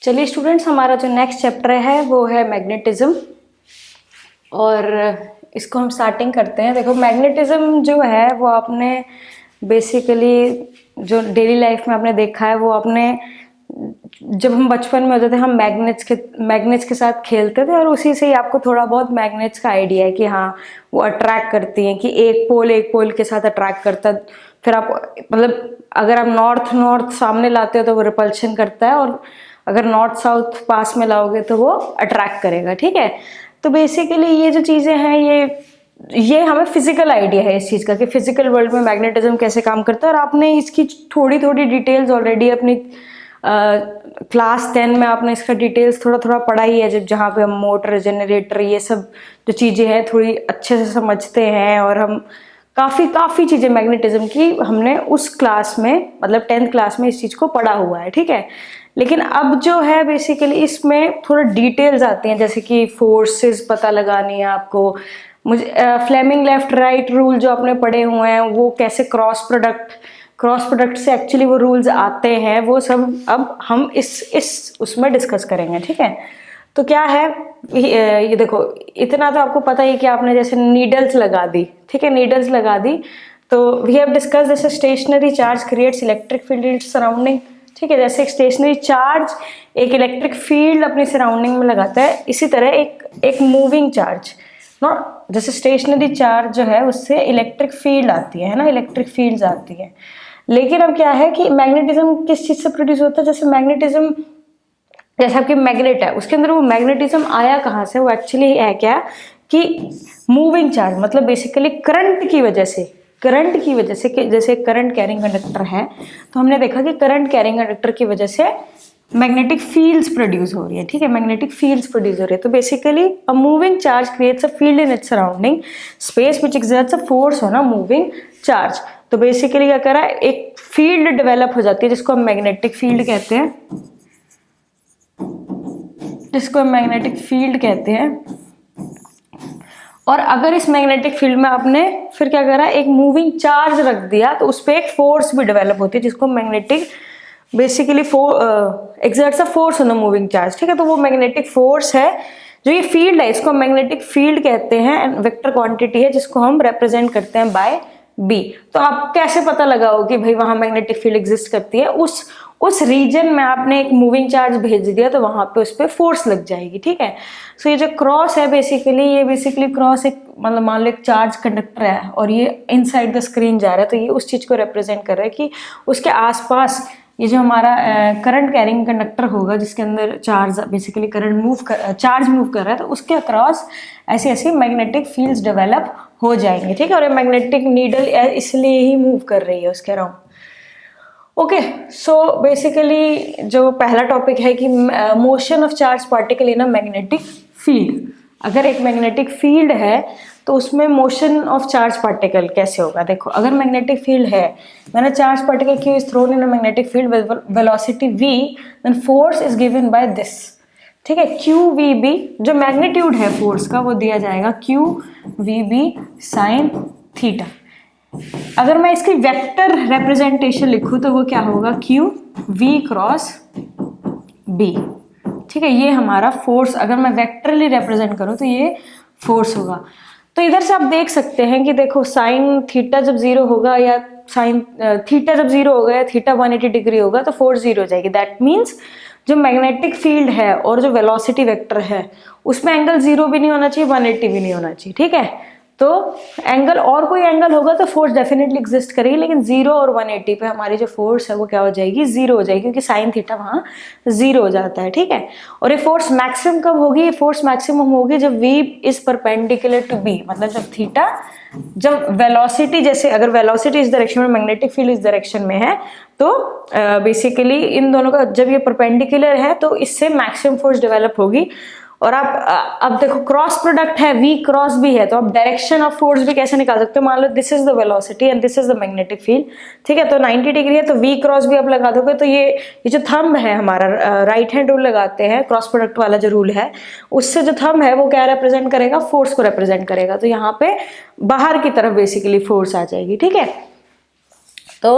चलिए स्टूडेंट्स, हमारा जो नेक्स्ट चैप्टर है वो है मैग्नेटिज्म और इसको हम स्टार्टिंग करते हैं। देखो, मैग्नेटिज्म जो है वो आपने बेसिकली जो डेली लाइफ में आपने देखा है वो आपने जब हम बचपन में होते थे हम मैग्नेट्स के साथ खेलते थे और उसी से ही आपको थोड़ा बहुत मैग्नेट्स का आइडिया है कि हाँ वो अट्रैक्ट करती हैं, कि एक पोल के साथ अट्रैक्ट करता है। फिर आप मतलब अगर आप नॉर्थ सामने लाते हो तो वो रिपल्शन करता है और अगर नॉर्थ साउथ पास में लाओगे तो वो अट्रैक्ट करेगा। ठीक है, तो बेसिकली ये जो चीज़ें हैं ये हमें फिजिकल आइडिया है इस चीज़ का कि फिजिकल वर्ल्ड में मैग्नेटिज्म कैसे काम करता है। और आपने इसकी थोड़ी डिटेल्स ऑलरेडी अपनी क्लास 10 में आपने इसका डिटेल्स थोड़ा पढ़ा ही है, जहाँ पे हम मोटर, जनरेटर, ये सब जो चीज़ें हैं थोड़ी अच्छे से समझते हैं। और हम काफ़ी चीज़ें मैग्नेटिज्म की हमने उस क्लास में मतलब 10th क्लास में इस चीज़ को पढ़ा हुआ है। ठीक है, लेकिन अब जो है बेसिकली इसमें थोड़ा डिटेल्स आती हैं, जैसे कि फोर्सेस पता लगानी है आपको। मुझे फ्लेमिंग लेफ्ट राइट रूल जो आपने पढ़े हुए हैं वो कैसे क्रॉस प्रोडक्ट से एक्चुअली वो रूल्स आते हैं, वो सब अब हम इस उसमें डिस्कस करेंगे। ठीक है, तो क्या है ये देखो, इतना तो आपको पता ही कि आपने जैसे नीडल्स लगा दी। ठीक है, नीडल्स लगा दी तो वी हैव डिस्कस जैसे stationary charge creates electric field in surrounding. ठीक है, जैसे एक स्टेशनरी चार्ज एक इलेक्ट्रिक फील्ड अपनी सराउंडिंग में लगाता है, इसी तरह एक मूविंग चार्ज जैसे स्टेशनरी चार्ज जो है उससे इलेक्ट्रिक फील्ड आती है ना, इलेक्ट्रिक फील्ड्स आती है। लेकिन अब क्या है कि मैग्नेटिज्म किस चीज़ से प्रोड्यूस होता है? जैसे मैग्नेटिज्म जैसे आपकी मैग्नेट है उसके अंदर वो मैग्नेटिज्म आया कहाँ से? वो एक्चुअली है क्या कि मूविंग चार्ज, मतलब बेसिकली करंट की वजह से जैसे करंट कैरिंग कंडक्टर है तो हमने देखा कि करंट कैरिंग कंडक्टर की वजह से मैग्नेटिक फील्ड्स प्रोड्यूस हो रही है। ठीक है, मैग्नेटिक फील्ड्स प्रोड्यूस हो रही है। तो basically a moving charge creates a field in its surrounding space which exerts a force on a moving charge. तो बेसिकली क्या कर रहा है, एक फील्ड डेवलप हो जाती है जिसको हम मैग्नेटिक फील्ड कहते हैं, और अगर इस मैग्नेटिक फील्ड में आपने फिर क्या करा, एक मूविंग चार्ज रख दिया तो उस पर एक फोर्स भी डेवलप होती है जिसको magnetic basically exerts a force on the moving charge. ठीक है, तो वो मैग्नेटिक फोर्स है जो ये फील्ड है, इसको मैग्नेटिक फील्ड कहते हैं एंड वेक्टर क्वांटिटी है जिसको हम रिप्रेजेंट करते हैं बाय बी। तो आप कैसे पता लगाओ कि भाई वहां मैग्नेटिक फील्ड एग्जिस्ट करती है? उस रीजन में आपने एक मूविंग चार्ज भेज दिया तो वहां पे उस पर फोर्स लग जाएगी। ठीक है, सो ये जो क्रॉस है बेसिकली क्रॉस एक मतलब मान लो एक चार्ज कंडक्टर है और ये इनसाइड द स्क्रीन जा रहा है, तो ये उस चीज को रिप्रेजेंट कर रहा है कि उसके आसपास ये जो हमारा करंट कैरिंग कंडक्टर होगा जिसके अंदर चार्ज बेसिकली चार्ज मूव कर रहा है, तो उसके अक्रॉस ऐसी मैग्नेटिक फील्ड्स डेवलप हो जाएंगे। ठीक है, और ये मैग्नेटिक नीडल इसलिए ही मूव कर रही है उसके अराउंड। ओके, सो बेसिकली जो पहला टॉपिक है कि motion of charge particle in a magnetic field. अगर एक मैग्नेटिक फील्ड है तो उसमें मोशन ऑफ चार्ज पार्टिकल कैसे होगा? देखो, अगर मैग्नेटिक फील्ड है, मैंने charge particle q is thrown in a magnetic field with velocity v, then force is given by this. ठीक है, क्यू वी बी, जो मैग्नीट्यूड है फोर्स का वो दिया जाएगा q v B sine theta. अगर मैं इसकी वेक्टर रिप्रेजेंटेशन लिखूं तो वो क्या होगा, क्यू वी क्रॉस बी। ठीक है, ये हमारा फोर्स, अगर मैं वेक्टरली रिप्रेजेंट करूं तो ये फोर्स होगा। तो इधर से आप देख सकते हैं कि देखो साइन थीटा जब जीरो होगा या साइन थीटा जब जीरो होगा या थीटा 180 डिग्री होगा तो फोर्स जीरो हो जाएगी। दैट मीन्स जो मैग्नेटिक फील्ड है और जो वेलोसिटी वेक्टर है उसमें एंगल जीरो भी नहीं होना चाहिए, 180 भी नहीं होना चाहिए। ठीक है, तो एंगल और कोई एंगल होगा तो फोर्स डेफिनेटली एग्जिस्ट करेगी, लेकिन 0 और 180 पे हमारी जो फोर्स है वो क्या हो जाएगी, जीरो हो जाएगी, क्योंकि साइन थीटा वहां जीरो हो जाता है। ठीक है, और ये फोर्स मैक्सिमम कब होगी? ये फोर्स मैक्सिमम होगी जब v is perpendicular to b, मतलब जब वेलोसिटी, जैसे अगर वेलोसिटी इस डायरेक्शन में, मैग्नेटिक फील्ड इस डायरेक्शन में है, तो बेसिकली इन दोनों का जब ये परपेंडिकुलर है तो इससे मैक्सिमम फोर्स डेवलप होगी। और आप अब देखो क्रॉस प्रोडक्ट है, v क्रॉस भी है, तो आप डायरेक्शन ऑफ फोर्स भी कैसे निकाल सकते हो? मान लो this is the velocity and this is the magnetic field. ठीक है, तो 90 डिग्री है तो v क्रॉस भी आप लगा दोगे, तो ये जो थंब है हमारा, राइट हैंड रूल लगाते हैं क्रॉस प्रोडक्ट वाला जो रूल है, उससे जो थंब है वो क्या रिप्रेजेंट करेगा, फोर्स को रिप्रेजेंट करेगा। तो यहाँ पे बाहर की तरफ बेसिकली फोर्स आ जाएगी। ठीक है, तो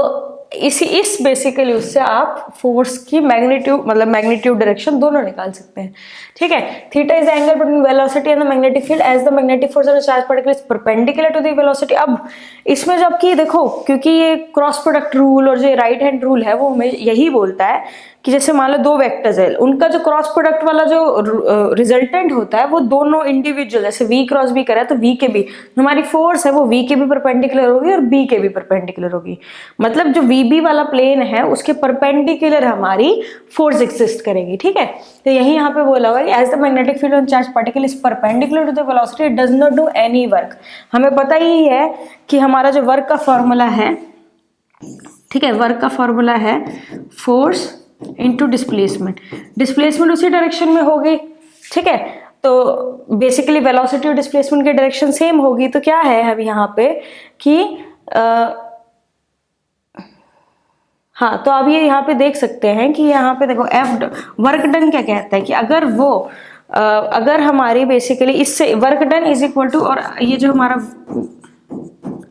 इस बेसिकली उससे आप फोर्स की मैग्नीट्यूड मतलब मैग्नीट्यूड डायरेक्शन दोनों निकाल सकते हैं, ठीक है। Theta is the angle between velocity and the magnetic field as the magnetic force of the charge particle is perpendicular to the velocity. अब इसमें जब कि देखो, क्योंकि ये क्रॉस प्रोडक्ट रूल और जो राइट हैंड रूल है वो हमें यही बोलता है कि जैसे मान लो दो वेक्टर्स है, उनका जो क्रॉस प्रोडक्ट वाला जो रिजल्टेंट होता है वो दोनों इंडिविजुअल, जैसे v क्रॉस b करा तो v के भी हमारी फोर्स है वो v के भी परपेंडिकुलर होगी और b के भी परपेंडिकुलर होगी। मतलब जो vb वाला प्लेन है उसके परपेंडिकुलर हमारी फोर्स एग्जिस्ट करेगी, ठीक है। तो यही यहाँ पे बोला हुआ है as the magnetic field on charge particle is perpendicular to the velocity it does not do any work. हमें पता ही है कि हमारा जो वर्क का फॉर्मूला है, ठीक है, वर्क का फॉर्मूला है फोर्स इनटू डिस्प्लेसमेंट। डिस्प्लेसमेंट उसी डायरेक्शन में होगी, ठीक है। तो बेसिकली वेलोसिटी और डिस्प्लेसमेंट की डायरेक्शन सेम होगी। तो क्या है अब यहाँ पे कि हाँ, तो अब ये यहाँ पे देख सकते हैं कि यहाँ पे देखो एफ वर्क डन क्या कहता है कि अगर वो अगर हमारी बेसिकली इससे work done is equal to, और ये जो हमारा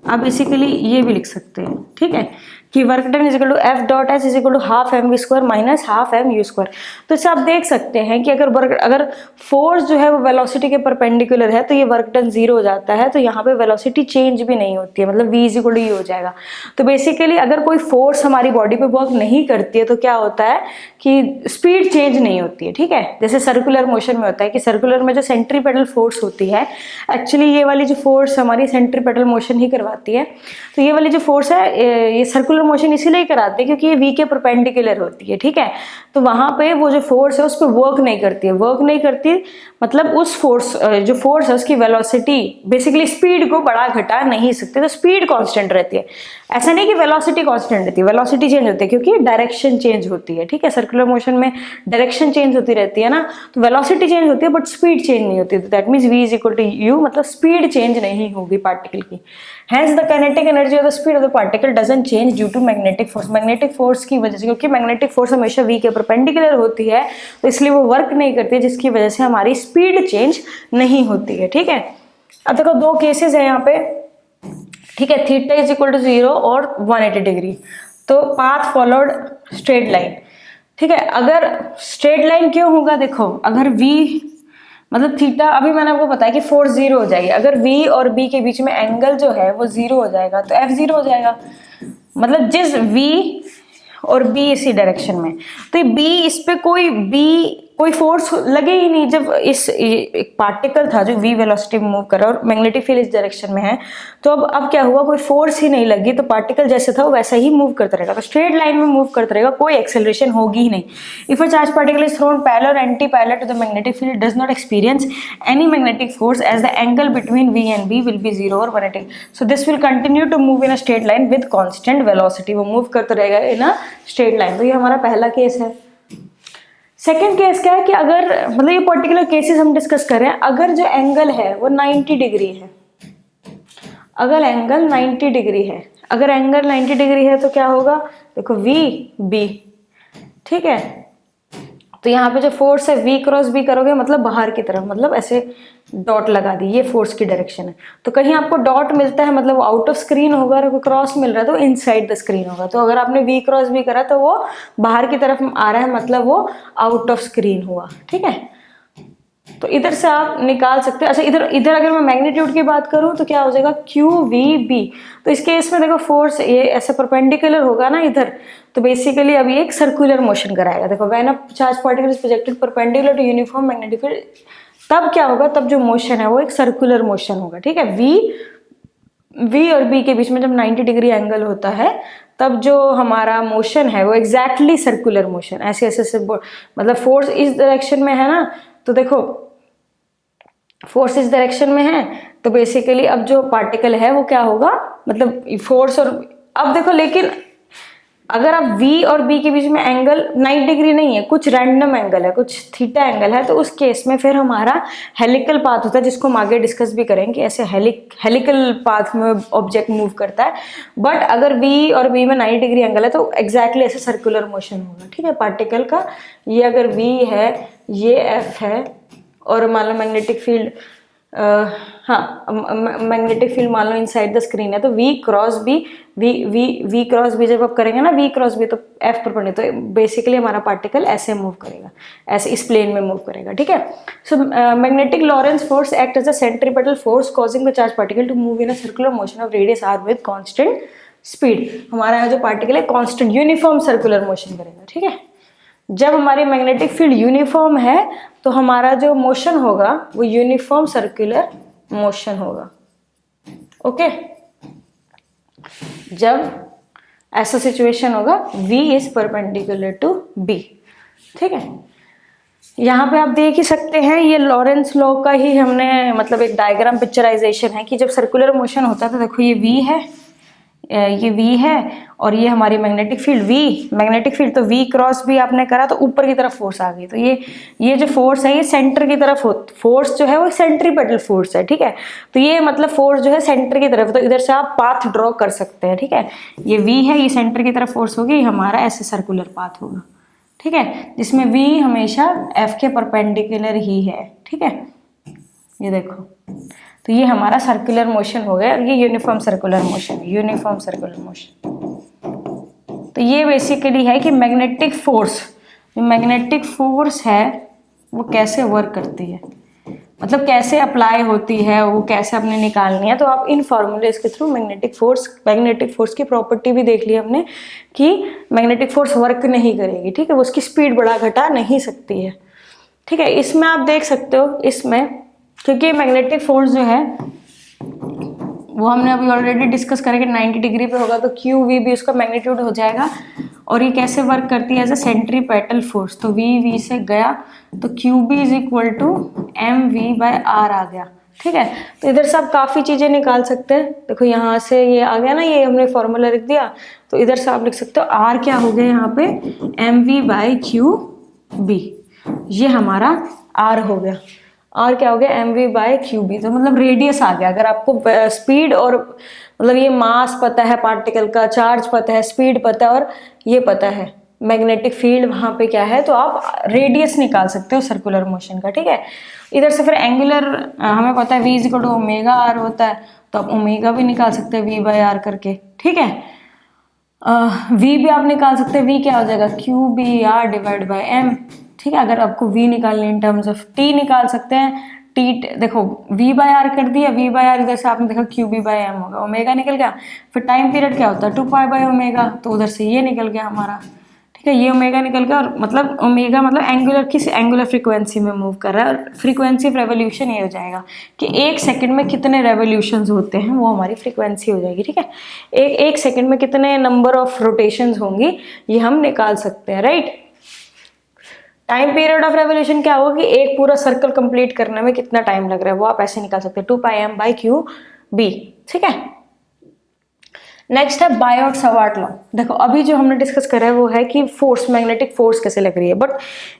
आप बेसिकली ये भी लिख सकते हैं, ठीक है, कि work done is equal to F dot S is equal to half m v square minus half m u square. तो इससे आप देख सकते हैं कि अगर फोर्स जो है वो वेलोसिटी के परपेंडिकुलर है तो ये वर्क डन जीरो हो जाता है, तो यहाँ पे वेलोसिटी चेंज भी नहीं होती है, मतलब v is equal to u हो जाएगा। तो बेसिकली अगर कोई फोर्स हमारी बॉडी पे वर्क नहीं करती है तो क्या होता है कि स्पीड चेंज नहीं होती है, ठीक है। जैसे सर्कुलर मोशन में होता है कि सर्कुलर में जो सेंट्रीपेटल फोर्स होती है, एक्चुअली ये वाली जो फोर्स हमारी सेंट्रीपेटल मोशन ही करवाती है। तो ये वाली जो फोर्स है ये सर्कुलर मोशन इसीलिए कराते हैं क्योंकि ये वी के परपेंडिकुलर होती है, ठीक है। तो वहां पे वो जो फोर्स है उस पर वर्क नहीं करती है, वर्क नहीं करती मतलब उस फोर्स जो फोर्स है उसकी वेलोसिटी बेसिकली स्पीड को बढ़ा घटा नहीं सकती, तो स्पीड कांस्टेंट रहती है। ऐसा नहीं कि वेलोसिटी कांस्टेंट रहती है, वेलोसिटी चेंज होती है क्योंकि डायरेक्शन चेंज होती है, ठीक है। सर्कुलर मोशन में डायरेक्शन चेंज होती रहती है ना, तो वेलोसिटी चेंज होती है बट स्पीड चेंज नहीं होती। तो that means v is equal to u, मतलब स्पीड चेंज नहीं होगी पार्टिकल की। Hence the kinetic energy or the speed of the particle doesn't change due to magnetic force। Magnetic force की वजह से, क्योंकि मैग्नेटिक फोर्स हमेशा v के परपेंडिकुलर होती है तो इसलिए वो वर्क नहीं करती है, जिसकी वजह से हमारी स्पीड चेंज नहीं होती है, ठीक है। अब देखो दो केसेस है यहाँ पे, ठीक है, थीटा इज इक्वल टू 0 और 180 डिग्री। तो पाथ फॉलोड स्ट्रेट लाइन, ठीक है। अगर स्ट्रेट लाइन क्यों होगा, देखो अगर v मतलब थीटा, अभी मैंने आपको बताया कि फोर्स 0 हो जाएगी, अगर v और b के बीच में एंगल जो है वो 0 हो जाएगा तो f 0 हो जाएगा। मतलब जिस v और b इसी डायरेक्शन में, तो b इस पे कोई फोर्स लगे ही नहीं। जब एक पार्टिकल था जो v वेलोसिटी में मूव कर रहा है और मैग्नेटिक फील्ड इस डायरेक्शन में है, तो अब क्या हुआ, कोई फोर्स ही नहीं लगी, तो पार्टिकल जैसे था वो वैसा ही मूव करता रहेगा, तो स्ट्रेट लाइन में मूव करता रहेगा, कोई एक्सेलरेशन होगी ही नहीं। If a charge particle is thrown parallel और anti parallel to the magnetic field does not experience any magnetic force as the angle between v and b will be 0 और 180। So this will continue to move in a straight line with constant velocity. वो move करता रहेगा इन a straight line. तो ये हमारा पहला case है। Second case क्या है कि अगर मतलब ये पर्टिकुलर केसेस हम डिस्कस कर रहे हैं, अगर जो एंगल है वो 90 डिग्री है, अगर एंगल 90 डिग्री है, अगर एंगल 90 डिग्री है तो क्या होगा, देखो v b, ठीक है। तो यहाँ पे जो फोर्स है v क्रॉस b करोगे मतलब बाहर की तरफ, मतलब ऐसे डॉट लगा दी, ये फोर्स की डायरेक्शन है। तो कहीं आपको डॉट मिलता है मतलब वो आउट ऑफ स्क्रीन होगा, और कोई क्रॉस मिल रहा है तो इनसाइड द स्क्रीन होगा। तो अगर आपने v क्रॉस b करा तो वो बाहर की तरफ आ रहा है, मतलब वो आउट ऑफ स्क्रीन हुआ, ठीक है। तो इधर से आप निकाल सकते हैं। अच्छा, इधर अगर मैं मैग्नीट्यूड की बात करूं तो क्या हो जाएगा, क्यू वी बी। तो इस केस में देखो फोर्स ये ऐसे परपेंडिकुलर होगा ना इधर, तो बेसिकली अभी एक सर्कुलर मोशन कराएगा। देखो when a charge particle is projected perpendicular to uniform magnetic field, तब क्या होगा, तब जो मोशन है वो एक सर्कुलर मोशन होगा, ठीक है। वी और बी के बीच में जब 90 डिग्री एंगल होता है तब जो हमारा मोशन है वो एग्जैक्टली सर्कुलर मोशन, ऐसे ऐसे मतलब फोर्स इस डायरेक्शन में है ना, तो देखो फोर्स इस डायरेक्शन में है, तो बेसिकली अब जो पार्टिकल है वो क्या होगा, मतलब फोर्स। और अब देखो, लेकिन अगर आप v और b के बीच में एंगल 90 डिग्री नहीं है, कुछ रैंडम एंगल है, कुछ थीटा एंगल है, तो उस केस में फिर हमारा हेलिकल पाथ होता है, जिसको हम आगे डिस्कस भी करेंगे, ऐसे हेलिकल पाथ में ऑब्जेक्ट मूव करता है। बट अगर v और b में 90 डिग्री एंगल है तो एग्जैक्टली ऐसे सर्कुलर मोशन होगा, ठीक है, पार्टिकल का। ये अगर v है, ये f है, और मान लो मैग्नेटिक फील्ड हाँ, मैग्नेटिक फील्ड मान लो इनसाइड द स्क्रीन है, तो वी क्रॉस बी जब आप करेंगे ना, वी क्रॉस बी, तो एफ पर पड़े, तो बेसिकली हमारा पार्टिकल ऐसे मूव करेगा, ऐसे इस प्लेन में मूव करेगा, ठीक है। So magnetic Lorentz force act as a centripetal force causing the charge particle to move in a circular motion of radius r with constant speed. हमारा यहाँ जो पार्टिकल है कांस्टेंट यूनिफॉर्म सर्कुलर मोशन करेगा, ठीक है। जब हमारी मैग्नेटिक फील्ड यूनिफॉर्म है तो हमारा जो मोशन होगा वो यूनिफॉर्म सर्कुलर मोशन होगा, ओके। जब ऐसा सिचुएशन होगा V is perpendicular to B, ठीक है। यहाँ पे आप देख ही सकते हैं, ये लॉरेंस लॉ का ही हमने मतलब एक डायग्राम पिक्चराइजेशन है कि जब सर्कुलर मोशन होता है तो देखो ये V है, ये V है, और ये हमारी मैग्नेटिक फील्ड मैग्नेटिक फील्ड, तो V क्रॉस भी आपने करा तो ऊपर की तरफ फोर्स आ गई, तो ये जो फोर्स है ये सेंटर की तरफ फोर्स जो है वो सेंट्रीपेटल फोर्स है, ठीक है। तो ये मतलब फोर्स जो है सेंटर की तरफ, तो इधर से आप पाथ ड्रॉ कर सकते हैं, ठीक है। ये V है, ये सेंटर की तरफ फोर्स होगी, हमारा ऐसे सर्कुलर पाथ होगा, ठीक है, जिसमें V हमेशा F के परपेंडिकुलर ही है, ठीक है। ये देखो, तो ये हमारा सर्कुलर मोशन हो गया, और ये uniform circular motion, uniform circular motion. तो ये बेसिकली है कि मैग्नेटिक फोर्स है वो कैसे वर्क करती है, मतलब कैसे अप्लाई होती है, वो कैसे अपने निकालनी है। तो आप इन फॉर्मूलेज के थ्रू मैग्नेटिक फोर्स की प्रॉपर्टी भी देख ली हमने कि मैग्नेटिक फोर्स वर्क नहीं करेगी, ठीक है, वो उसकी स्पीड बढ़ा घटा नहीं सकती है, ठीक है। इसमें आप देख सकते हो, इसमें क्योंकि मैग्नेटिक फोर्स जो है वो हमने अभी ऑलरेडी डिस्कस करेंगे, 90 डिग्री पे होगा तो क्यू वी भी उसका मैग्नीट्यूड हो जाएगा, और ये कैसे वर्क करती है एज अ सेंट्रीपेटल फोर्स, तो वी से गया तो q b is equal to m v by r आ गया, ठीक है। तो इधर से आप काफ़ी चीज़ें निकाल सकते हैं, देखो यहाँ से ये आ गया ना, ये हमने फॉर्मूला लिख दिया, तो इधर से आप लिख सकते हो आर क्या हो गया यहाँ पे, m v by q B, ये हमारा आर हो गया। और क्या हो गया, m v by q B, तो मतलब रेडियस आ गया। अगर आपको स्पीड और मतलब ये मास पता है पार्टिकल का, चार्ज पता है, स्पीड पता है, और ये पता है मैग्नेटिक फील्ड वहाँ पे क्या है, तो आप रेडियस निकाल सकते हो सर्कुलर मोशन का, ठीक है। इधर से फिर एंगुलर हमें पता है V is equal to omega r होता है, तो आप ओमेगा भी निकाल सकते हैं V बाई आर करके, ठीक है। V भी आप निकाल सकते हैं, V क्या हो जाएगा, q B r divide by m, ठीक है। अगर आपको V निकालने इन टर्म्स ऑफ T निकाल सकते हैं, T देखो V बाय आर कर दिया, V बाय आर इधर से आपने देखा क्यू बी बाय एम होगा, ओमेगा निकल गया, फिर टाइम पीरियड क्या होता है 2 पाई बाय ओमेगा, तो उधर से ये निकल गया हमारा, ठीक है। ये ओमेगा निकल गया, और मतलब ओमेगा मतलब एंगुलर किस एंगुलर फ्रीक्वेंसी में मूव कर रहा है, और फ्रीक्वेंसी ऑफ रेवोल्यूशन ये हो जाएगा कि 1 सेकंड में कितने रेवोल्यूशंस होते हैं, वो हमारी फ्रीक्वेंसी हो जाएगी, ठीक है। एक सेकंड में कितने नंबर ऑफ रोटेशंस होंगी ये हम निकाल सकते हैं, right. Time period of revolution क्या होगा कि एक पूरा सर्कल कंप्लीट करने में कितना टाइम लग रहा है, वो आप ऐसे निकाल सकते हैं, 2 पाई एम बाई क्यू बी, ठीक है। नेक्स्ट है बायोट सवार्ट लॉ। देखो अभी जो हमने डिस्कस करा है वो है कि फोर्स, मैग्नेटिक फोर्स कैसे लग रही है, बट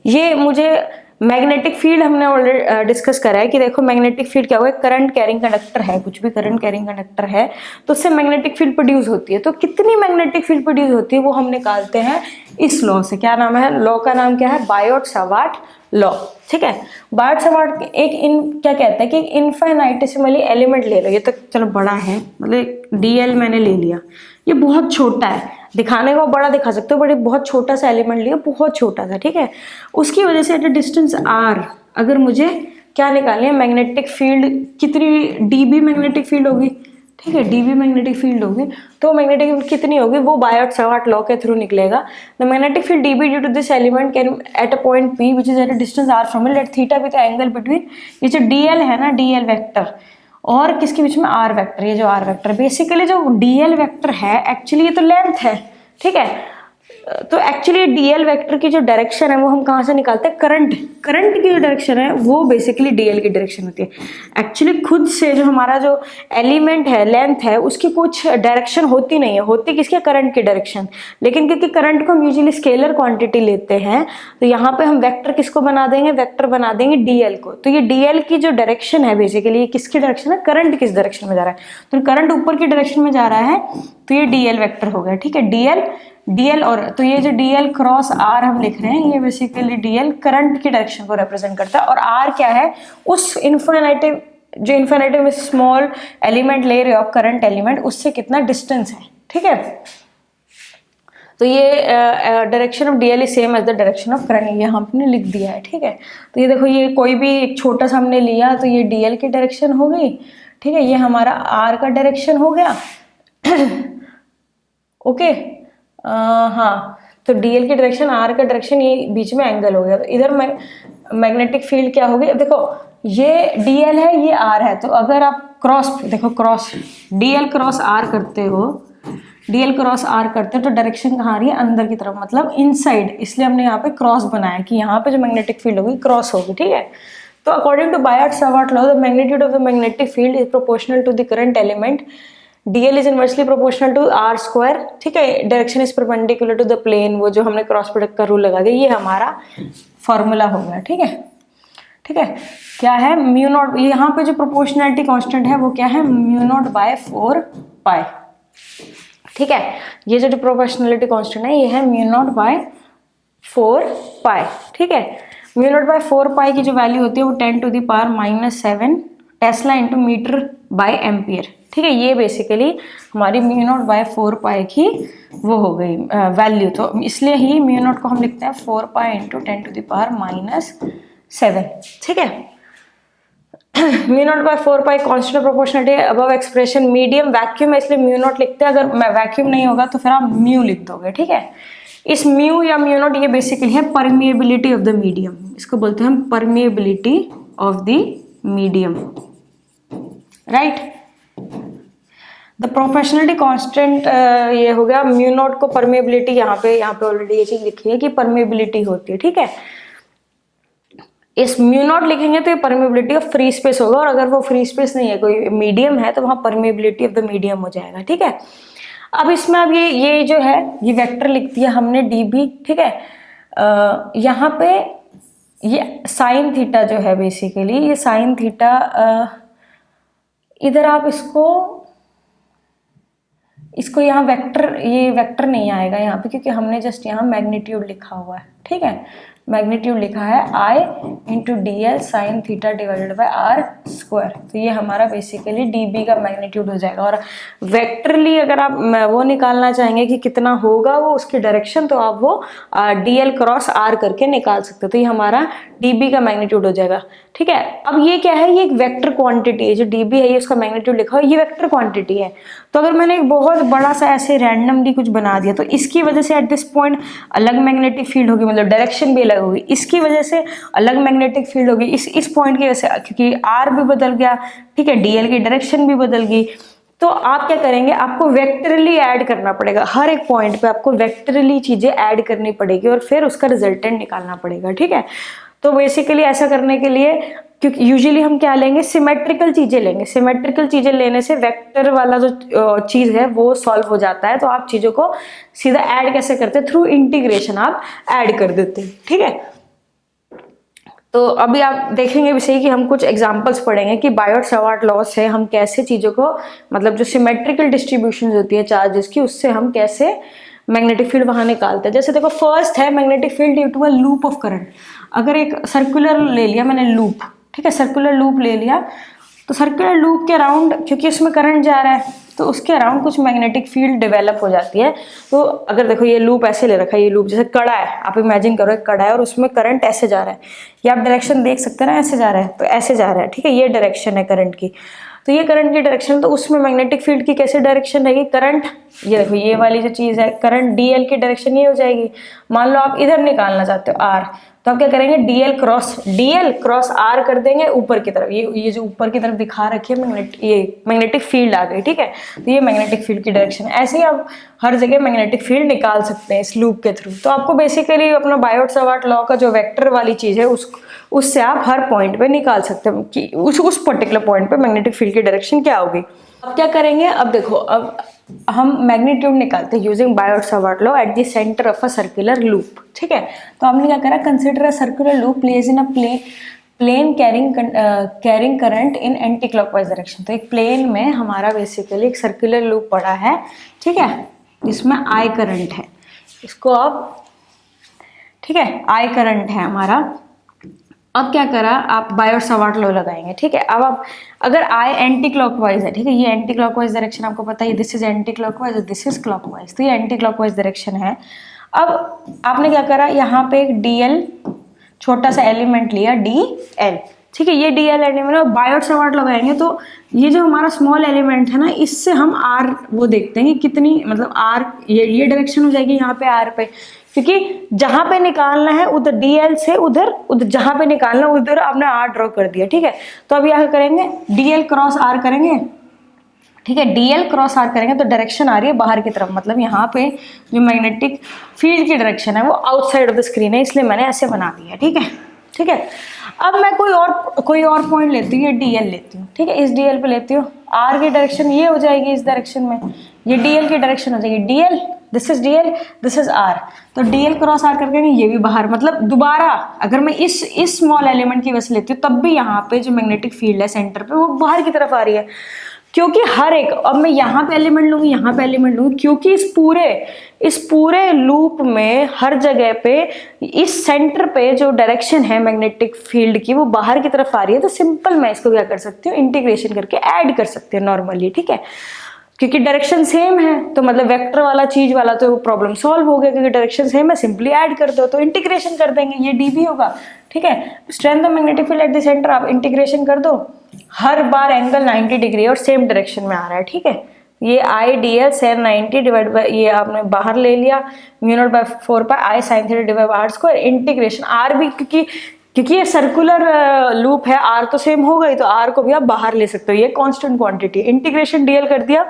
ये मुझे मैग्नेटिक फील्ड हमने ऑलरेडी डिस्कस करा है कि देखो मैग्नेटिक फील्ड क्या होगा, करंट कैरिंग कंडक्टर है, कुछ भी करंट कैरिंग कंडक्टर है तो उससे मैग्नेटिक फील्ड प्रोड्यूस होती है। तो कितनी मैग्नेटिक फील्ड प्रोड्यूस होती है वो हम निकालते हैं इस लॉ से। क्या नाम है लॉ का, नाम क्या है, बायोट सवार्ट लॉ, ठीक है। बायोट सवार्ट क्या कहता है कि इनफाइनाइटेसिमली एलिमेंट ले लो, ये तो चलो बड़ा है, मतलब डीएल मैंने ले लिया, ये बहुत छोटा है, दिखाने को बड़ा दिखा सकते हो बट बहुत छोटा सा एलिमेंट लिया, बहुत छोटा सा, ठीक है। उसकी वजह से एट अ डिस्टेंस आर अगर मुझे क्या निकालनी है, मैग्नेटिक फील्ड कितनी डीबी मैग्नेटिक फील्ड होगी, ठीक है, डीबी मैग्नेटिक फील्ड होगी, तो मैग्नेटिक फील्ड कितनी होगी वो बायोट सवार्ट लॉ के थ्रू निकलेगा। The magnetic field dB due to this element can at a point P which is at a distance r from it, let theta with the angle between, ये जो DL है ना, DL vector और किसके बीच में, are vector, ये जो are vector, basically जो डीएल वेक्टर है एक्चुअली ये तो लेंथ है, ठीक है। तो एक्चुअली डीएल वेक्टर की जो डायरेक्शन है वो हम कहाँ से निकालते हैं, करंट की जो डायरेक्शन है वो बेसिकली डीएल की डायरेक्शन होती है। एक्चुअली खुद से जो हमारा जो एलिमेंट है, लेंथ है, उसकी कुछ डायरेक्शन होती नहीं है, होती किसके, करंट की डायरेक्शन। लेकिन क्योंकि करंट को हम यूजुअली स्केलर क्वांटिटी लेते हैं तो यहाँ पे हम वेक्टर किसको बना देंगे, वेक्टर बना देंगे डीएल को। तो ये डीएल की जो डायरेक्शन है बेसिकली ये किसकी डायरेक्शन है, करंट किस डायरेक्शन में जा रहा है, तो करंट ऊपर की डायरेक्शन में जा रहा है तो ये डीएल वेक्टर हो गया, ठीक है। डीएल और तो ये जो डीएल क्रॉस आर हम लिख रहे हैं ये बेसिकली डीएल करंट की डायरेक्शन को रिप्रेजेंट करता है, और आर क्या है, उस जो इन्फिनिटी में स्मॉल एलिमेंट ले रहे हो आप, करंट एलिमेंट, उससे कितना डिस्टेंस है, ठीक है। तो ये direction of dl is same as the direction of current, ये हमने लिख दिया है, ठीक है। तो ये देखो, ये कोई भी एक छोटा सा हमने लिया तो ये डीएल की डायरेक्शन हो गई, ठीक है। ये हमारा आर का डायरेक्शन हो गया ओके। हाँ, तो डीएल की डायरेक्शन, आर का डायरेक्शन, ये बीच में एंगल हो गया। तो इधर मैग्नेटिक फील्ड क्या हो गया, देखो ये डीएल है, ये आर है। तो अगर आप क्रॉस, देखो क्रॉस डीएल क्रॉस आर करते हो, डीएल क्रॉस आर करते हो तो डायरेक्शन कहाँ आ रही है, अंदर की तरफ, मतलब इनसाइड। इसलिए हमने यहाँ पे क्रॉस बनाया कि यहाँ पे जो मैग्नेटिक फील्ड होगी क्रॉस होगी, ठीक है। तो according to Biot Savart law, the magnitude of the magnetic field is proportional to the current element, dl is inversely proportional to r square, ठीक है। Direction is perpendicular to the plane, वो जो हमने क्रॉस प्रोडक्ट का rule लगा दिया, ये हमारा फॉर्मूला हो गया, ठीक है। ठीक है, क्या है, म्यू नॉट, यहाँ पे जो प्रोपोर्शनैलिटी कांस्टेंट है वो क्या है, म्यू नॉट बाय 4 पाई, ठीक है। ये जो प्रोपोर्शनैलिटी कांस्टेंट है ये है म्यू नॉट बाय 4 पाई, ठीक है। म्यू नॉट बाय 4 पाई की जो वैल्यू होती है वो 10⁻⁻7 tesla into metre by ampere, ठीक है। ये बेसिकली हमारी म्यू नॉट बाय 4 पाई की वो हो गई वैल्यू। तो इसलिए ही म्यू नॉट को हम लिखते हैं 4 पाई इंटू 10⁻⁻7, ठीक है। Mu not by 4 pi constant proportionality है। अबव एक्सप्रेशन मीडियम वैक्यूम है इसलिए म्यू नॉट लिखते हैं, अगर वैक्यूम नहीं होगा तो फिर आप म्यू लिख दोगे, ठीक है। इस म्यू या म्यू नॉट ये बेसिकली है परमिएबिलिटी ऑफ द मीडियम, इसको बोलते हैं हम permeability of the medium, right. The proportionality constant ये हो गया म्यू नॉट को परमिएबिलिटी, यहाँ पे ऑलरेडी ये चीज लिखी है कि परमिएबिलिटी होती है, ठीक है। इस म्यू नॉट लिखेंगे तो ये परमिएबिलिटी ऑफ फ्री स्पेस होगा, और अगर वो फ्री स्पेस नहीं है, कोई मीडियम है, तो वहाँ परमिएबिलिटी ऑफ द मीडियम हो जाएगा, ठीक है। अब इसमें अब ये जो है ये वेक्टर लिख दिया हमने dB, ठीक है। यहाँ पे ये साइन थीटा जो है बेसिकली, ये साइन थीटा, इधर आप इसको यहाँ वेक्टर, ये वेक्टर नहीं आएगा यहाँ पे क्योंकि हमने जस्ट यहाँ मैग्नीट्यूड लिखा हुआ है, ठीक है। मैग्नीट्यूड लिखा है I into DL sine theta divided by R square, तो ये हमारा बेसिकली dB का मैग्नीट्यूड हो जाएगा। और वेक्टरली अगर आप वो निकालना चाहेंगे कि कितना होगा वो उसकी डायरेक्शन, तो आप वो DL क्रॉस R करके निकाल सकते हो, तो ये हमारा dB का मैग्नीट्यूड हो जाएगा, ठीक है। अब ये क्या है, ये एक वेक्टर क्वांटिटी है, जो dB है ये उसका मैग्नीट्यूड लिखा है, ये वेक्टर क्वांटिटी है। तो अगर मैंने एक बहुत बड़ा सा ऐसे रैंडमली कुछ बना दिया तो इसकी वजह से एट दिस पॉइंट अलग मैग्नेटिक फील्ड होगी, मतलब डायरेक्शन भी अलग होगी, इसकी वजह से अलग मैग्नेटिक फील्ड होगी, इस पॉइंट की वजह से, क्योंकि R भी बदल गया, ठीक है, DL की डायरेक्शन भी बदल गई। तो आप क्या करेंगे, आपको वेक्टरली ऐड करना पड़ेगा, हर एक पॉइंट पे आपको वेक्टरली चीजें ऐड करनी पड़ेगी और फिर उसका रिजल्टेंट निकालना पड़ेगा, ठीक है। तो बेसिकली ऐसा करने के लिए, क्योंकि यूजुअली हम क्या लेंगे, सिमेट्रिकल चीजें लेंगे, सिमेट्रिकल चीजें लेने से वेक्टर वाला जो चीज है वो सॉल्व हो जाता है। तो आप चीजों को सीधा ऐड कैसे करते हैं, थ्रू इंटीग्रेशन आप ऐड कर देते हैं, ठीक है। तो अभी आप देखेंगे भी सही कि हम कुछ एग्जांपल्स पढ़ेंगे कि बायट-सावर्ट लॉ से हम कैसे चीजों को, मतलब जो सिमेट्रिकल डिस्ट्रीब्यूशन होती है चार्जेस की, उससे हम कैसे मैग्नेटिक फील्ड वहां निकालते हैं। जैसे देखो, फर्स्ट है magnetic field due to a loop of current. अगर एक सर्कुलर ले लिया मैंने लूप, ठीक है, सर्कुलर लूप ले लिया, तो सर्कुलर लूप के अराउंड, क्योंकि उसमें करंट जा रहा है तो उसके अराउंड कुछ मैग्नेटिक फील्ड डेवलप हो जाती है। तो अगर देखो ये लूप ऐसे ले रखा है, ये लूप जैसे कड़ा है, आप इमेजिन करो एक कड़ा है और उसमें करंट ऐसे जा रहा है, ये आप डायरेक्शन देख सकते हैं ना, ऐसे जा रहा है, तो ऐसे जा रहा है, ठीक है, ये डायरेक्शन है करंट की। तो ये करंट की डायरेक्शन, तो उसमें मैग्नेटिक फील्ड की कैसे डायरेक्शन रहेगी, करंट, ये देखो ये वाली जो चीज़ है करंट DL की डायरेक्शन ये हो जाएगी। मान लो आप इधर निकालना चाहते हो R, तो आप क्या करेंगे, DL क्रॉस R कर देंगे ऊपर की तरफ, ये जो ऊपर की तरफ दिखा रखी है मैग्नेटिक फील्ड आ गई, ठीक है। तो ये मैग्नेटिक फील्ड की डायरेक्शन है। ऐसे ही आप हर जगह मैग्नेटिक फील्ड निकाल सकते हैं इस लूप के थ्रू। तो आपको बेसिकली अपना बायट-सावर्ट लॉ का जो वेक्टर वाली चीज़ है उससे आप हर पॉइंट पे निकाल सकते हैं कि उस पर्टिकुलर पॉइंट पे मैग्नेटिक फील्ड की डायरेक्शन क्या होगी। अब क्या करेंगे, अब देखो, अब हम मैग्नीट्यूड निकालते हैं using Biot Savart law at the centre of a circular loop, ठीक है। तो हमने क्या करा, consider a circular loop place in a plane carrying current in anti clockwise direction. तो एक प्लेन में हमारा बेसिकली एक सर्कुलर लूप पड़ा है, ठीक है, जिसमें I करंट है, इसको आप, ठीक है, I करंट है हमारा। अब क्या करा, आप बायोट सवार्ट लॉ लगाएंगे, ठीक है। अब आप अगर आई एंटी क्लॉकवाइज है, ठीक है, ये एंटी क्लॉकवाइज डायरेक्शन आपको पता है, दिस इज एंटी क्लॉकवाइज और दिस इज क्लॉकवाइज, तो ये एंटी क्लॉकवाइज डायरेक्शन है। अब आपने क्या करा, यहाँ पे एक डीएल छोटा सा एलिमेंट लिया, डीएल, ठीक है, ये डीएल एलिमेंट बायोट सवार्ट लगाएंगे तो ये जो हमारा स्मॉल एलिमेंट है ना, इससे हम आर वो देखते हैं कि कितनी, मतलब आर ये डायरेक्शन हो जाएगी यहाँ पे आर पे, क्योंकि जहां पे निकालना है उधर डीएल से उधर जहां पे निकालना है उधर आपने आर ड्रॉ कर दिया, ठीक है। तो अब यहाँ करेंगे डीएल क्रॉस आर करेंगे, ठीक है, डीएल क्रॉस आर करेंगे तो डायरेक्शन आ रही है बाहर की तरफ, मतलब यहाँ पे जो मैग्नेटिक फील्ड की डायरेक्शन है वो आउटसाइड ऑफ द स्क्रीन है, इसलिए मैंने ऐसे बना दिया, ठीक है, ठीक है। अब मैं कोई और पॉइंट लेती हूँ, ये डीएल लेती हूँ, ठीक है, इस डीएल पे लेती हूँ, आर की डायरेक्शन ये हो जाएगी इस डायरेक्शन में, ये डीएल की डायरेक्शन हो जाएगी, dl this is dl this is r, तो डीएल क्रॉस आर करके ये भी बाहर, मतलब दोबारा अगर मैं इस स्मॉल एलिमेंट की वजह से लेती हूँ तब भी यहाँ पे जो मैग्नेटिक फील्ड है सेंटर पे वो बाहर की तरफ आ रही है, क्योंकि हर एक, अब मैं यहाँ पे एलिमेंट लूंगी, यहाँ पे एलिमेंट लूंगी, क्योंकि इस पूरे लूप में हर जगह पे इस सेंटर पे जो डायरेक्शन है मैग्नेटिक फील्ड की वो बाहर की तरफ आ रही है, तो सिंपल मैं इसको क्या कर सकती हूँ, इंटीग्रेशन करके ऐड कर सकती हूँ नॉर्मली, ठीक है, क्योंकि डायरेक्शन सेम है तो मतलब वेक्टर वाला चीज वाला तो प्रॉब्लम सॉल्व हो गया, क्योंकि डायरेक्शन सेम है, सिंपली ऐड कर दो तो इंटीग्रेशन कर देंगे, ये डी भी होगा, ठीक है। Strength of magnetic field at the centre आप इंटीग्रेशन कर दो, हर बार एंगल 90 डिग्री और सेम डायरेक्शन में आ रहा है, ठीक है। ये I d l sine 90 divide by, ये आपने बाहर ले लिया mu not by 4 pi I sine theta divide by r square, integration r भी, क्योंकि ये सर्कुलर लूप है, आर तो सेम हो गई तो आर को भी आप बाहर ले सकते हो, ये कांस्टेंट क्वांटिटी, इंटीग्रेशन डीएल कर दिया,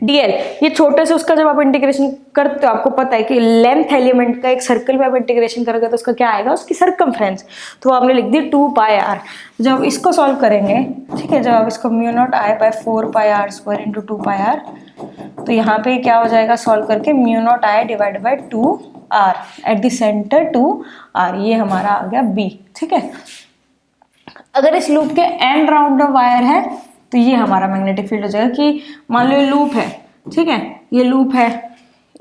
डीएल ये छोटे से उसका जब आप इंटीग्रेशन करते हो आपको पता है कि लेंथ एलिमेंट का एक सर्कल में आप इंटीग्रेशन करोगे तो उसका क्या आएगा, उसकी सरकमफ्रेंस, तो आपने लिख दी 2 पाई आर। जब इसको सॉल्व करेंगे, ठीक है, जब आप इसको mu not I by 4 pi r square into 2 pi are, तो यहाँ पे क्या हो जाएगा सॉल्व करके mu not I divide by 2 r at the centre 2 r, ये हमारा आ गया बी, ठीक है। अगर इस लूप के एंड राउंड ऑफ वायर है तो ये हमारा मैग्नेटिक फील्ड हो जाएगा, कि मान लो ये लूप है, ठीक है, ये लूप है,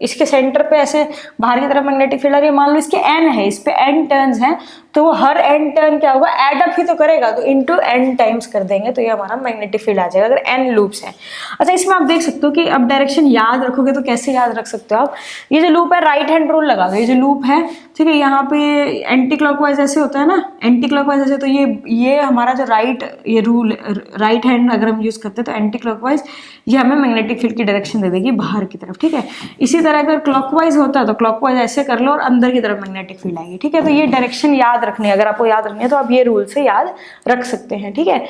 इसके सेंटर पे ऐसे बाहर की तरफ मैग्नेटिक फील्ड आ रही है, मान लो इसके एन है, इस पे एन टर्न्स हैं, तो वो हर एन टर्न क्या होगा, एड अप ही तो करेगा, तो इनटू एन टाइम्स कर देंगे तो ये हमारा मैग्नेटिक फील्ड आ जाएगा अगर एन लूप्स है। अच्छा, इसमें आप देख सकते हो कि अब डायरेक्शन याद रखोगे तो कैसे याद रख सकते हो आप, ये जो लूप है राइट हैंड रूल लगा दो, ये जो लूप है, ठीक है, यहाँ पे एंटी क्लॉकवाइज ऐसे होता है ना, एंटी क्लॉकवाइज ऐसे, तो ये हमारा जो ये रूल राइट हैंड अगर हम यूज करते हैं तो एंटी क्लॉकवाइज ये हमें मैग्नेटिक फील्ड की डायरेक्शन दे देगी बाहर की तरफ, ठीक है। इसी तरह अगर क्लॉकवाइज होता है तो क्लॉकवाइज ऐसे कर लो और अंदर की तरफ मैग्नेटिक फील्ड आएगी, ठीक है। तो ये डायरेक्शन याद रखनी है, अगर आपको याद रखनी है तो आप ये रूल से याद रख सकते हैं, ठीक है।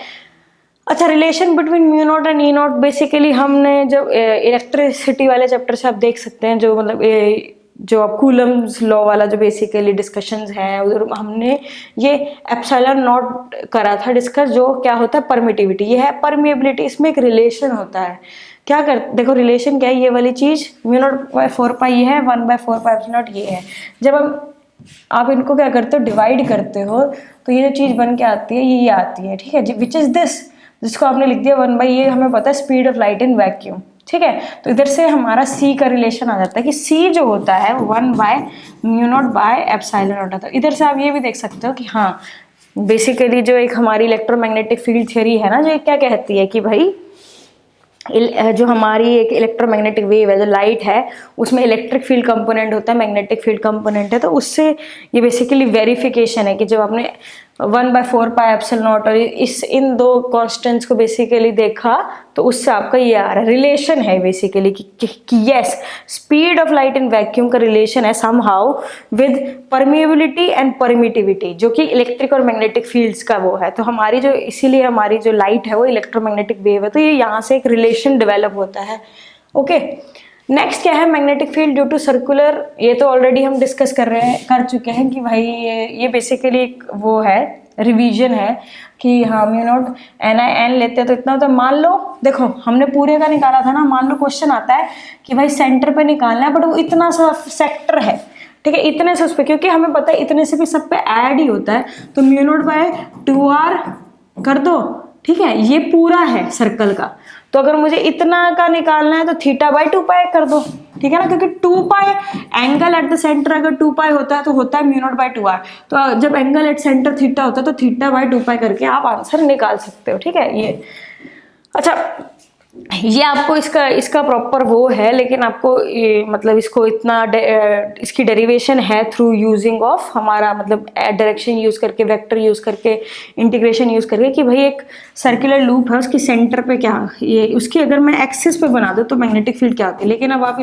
अच्छा, relation between mu naught and E not, basically हमने जब इलेक्ट्रिसिटी वाले चैप्टर से आप देख सकते हैं, जो मतलब जो अब कूलम्स लॉ वाला जो बेसिकली डिस्कशंस हैं उधर हमने ये एप्सिलॉन नॉट करा था डिस्कस, जो क्या होता है परमिटिविटी, ये है परमिएबिलिटी, इसमें एक रिलेशन होता है, क्या कर देखो रिलेशन क्या है, ये वाली चीज म्यू नॉट बाय 4 पाई ये है, 1 बाय 4 पाई एप्सिलॉन नॉट ये है, जब आप इनको क्या करते हो डिवाइड करते हो तो ये जो चीज बन के आती है ये आती है, ठीक है, विच इज दिस, जिसको आपने लिख दिया 1 बाई, ये हमें पता है speed of light in vacuum, ठीक है। तो इधर से हमारा सी का रिलेशन आ जाता है कि सी जो होता है 1 by mu not bye epsilon not होता है। इधर से आप ये भी देख सकते हो कि हाँ बेसिकली जो एक हमारी इलेक्ट्रोमैग्नेटिक फील्ड थ्योरी है ना, जो क्या कहती है कि भाई जो हमारी एक इलेक्ट्रोमैग्नेटिक वेव है, जो लाइट है उसमें इलेक्ट्रिक फील्ड कंपोनेंट होता है, मैग्नेटिक फील्ड कंपोनेंट है, तो उससे ये बेसिकली वेरिफिकेशन है कि जब आपने 1 बाय 4 पाई एप्सिलॉन नॉट और इन दो कॉन्स्टेंट्स को बेसिकली देखा तो उससे आपका ये आ रहा है रिलेशन है बेसिकली कि yes speed of light in vacuum का रिलेशन है somehow with permeability and permittivity, जो कि इलेक्ट्रिक और मैग्नेटिक फील्ड्स का वो है। तो हमारी जो इसीलिए हमारी जो लाइट है वो इलेक्ट्रोमैग्नेटिक वेव है, तो ये यहाँ से एक रिलेशन डेवलप होता है। ओके, नेक्स्ट क्या है magnetic field due to circular, ये तो ऑलरेडी हम डिस्कस कर चुके हैं कि भाई ये बेसिकली वो है रिवीजन है कि हाँ mu not an I n लेते हैं तो इतना, तो मान लो देखो हमने पूरे का निकाला था ना, मान लो क्वेश्चन आता है कि भाई सेंटर पे निकालना है बट वो इतना सा सेक्टर है, ठीक है, इतने से उस पर, क्योंकि हमें पता है इतने से भी सब पे ऐड ही होता है, तो म्यू नॉट बाय 2r कर दो, ठीक है, ये पूरा है सर्कल का। तो अगर मुझे इतना का निकालना है तो थीटा बाई 2 पाई कर दो, ठीक है ना, क्योंकि 2 पाई एंगल एट द सेंटर अगर 2 पाई होता है तो होता है म्यू नॉट बाई 2r। तो जब एंगल एट सेंटर थीटा होता है तो थीटा बाई 2 पाई करके आप आंसर निकाल सकते हो, ठीक है। ये अच्छा, ये आपको इसका प्रॉपर वो है, लेकिन आपको ये मतलब इसको इतना इसकी डेरिवेशन है थ्रू यूजिंग ऑफ हमारा मतलब डायरेक्शन यूज करके, वेक्टर यूज करके, इंटीग्रेशन यूज करके, कि भाई एक सर्कुलर लूप है उसकी सेंटर पे क्या, ये उसकी अगर मैं एक्सिस पे बना दूं तो मैग्नेटिक फील्ड क्या होती है। लेकिन अब आप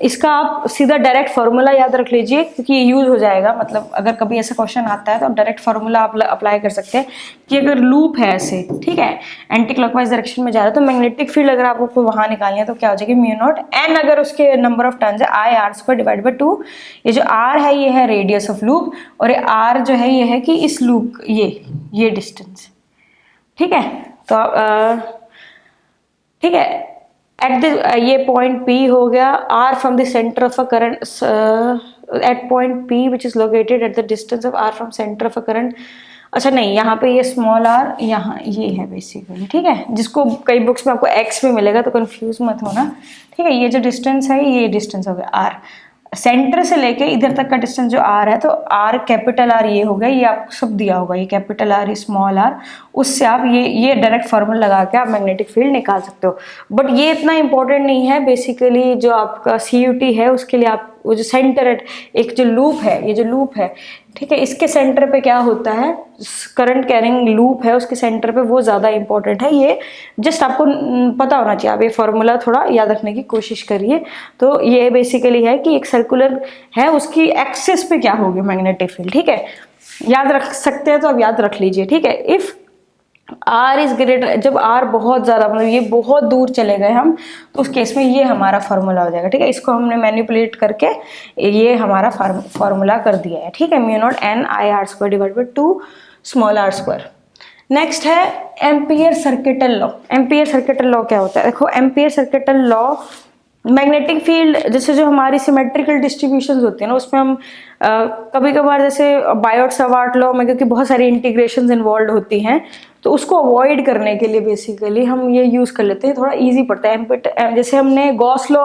इसका आप सीधा डायरेक्ट फार्मूला याद रख लीजिए, क्योंकि ये यूज हो जाएगा। मतलब अगर कभी ऐसा क्वेश्चन आता है तो आप डायरेक्ट फार्मूला आप अप्लाई कर सकते हैं कि अगर लूप है ऐसे, ठीक है, एंटी क्लॉकवाइज डायरेक्शन में जा रहा है, तो मैग्नेटिक फील्ड अगर आपको वहां निकालनी है तो क्या हो जाएगी, म्यू नॉट एन, अगर उसके नंबर ऑफ टर्न्स है आई आर स्क्वायर डिवाइड बाई 2। ये जो आर है ये है रेडियस ऑफ लूप, और ये आर जो है ये है कि इस लूप ये डिस्टेंस, ठीक है। तो ठीक है, एट द ये पॉइंट P हो गया, R from the centre of a current eight point P which is located at the distance of R from centre of a current. अच्छा नहीं, यहाँ पे ये स्मॉल r यहाँ ये है बेसिकली, ठीक है, जिसको कई बुक्स में आपको x भी मिलेगा तो कंफ्यूज मत होना, ठीक है। ये जो डिस्टेंस है ये डिस्टेंस हो गया r, सेंटर से लेके इधर तक का डिस्टेंस जो r है, तो r कैपिटल R ये हो गया, ये आपको सब दिया होगा, ये कैपिटल R, स्मॉल r, उससे आप ये डायरेक्ट फॉर्मूला लगा के आप मैग्नेटिक फील्ड निकाल सकते हो। बट ये इतना इंपॉर्टेंट नहीं है, बेसिकली जो आपका CUT है उसके लिए आप वो जो सेंटर एक जो लूप है, ये जो लूप है, ठीक है, इसके सेंटर पे क्या होता है, करंट कैरिंग लूप है उसके सेंटर पे, वो ज़्यादा इंपॉर्टेंट है। ये जस्ट आपको पता होना चाहिए, आप ये फॉर्मूला थोड़ा याद रखने की कोशिश करिए। तो ये बेसिकली है कि एक सर्कुलर है उसकी एक्सिस पे क्या होगी मैग्नेटिक फील्ड, ठीक है, याद रख सकते हैं तो आप याद रख लीजिए, ठीक है। इफ R इज ग्रेटर, जब R बहुत ज़्यादा मतलब ये बहुत दूर चले गए हम, तो उस केस में ये हमारा फार्मूला हो जाएगा, ठीक है। इसको हमने मैनिपुलेट करके ये हमारा फार्मूला कर दिया है, ठीक है, mu not an i r square divide by 2 small r square. Next है ampere circuital law. Ampere circuital law क्या होता है, देखो ampere circuital law magnetic field जैसे जो हमारी सिमेट्रिकल डिस्ट्रीब्यूशंस होती है ना, उसमें हम कभी कभार जैसे बायोट सावर्ट लॉ में, क्योंकि बहुत सारी इंटीग्रेशंस इन्वॉल्व होती हैं, तो उसको अवॉइड करने के लिए बेसिकली हम ये यूज़ कर लेते हैं, थोड़ा इजी पड़ता है। जैसे हमने गॉस लॉ,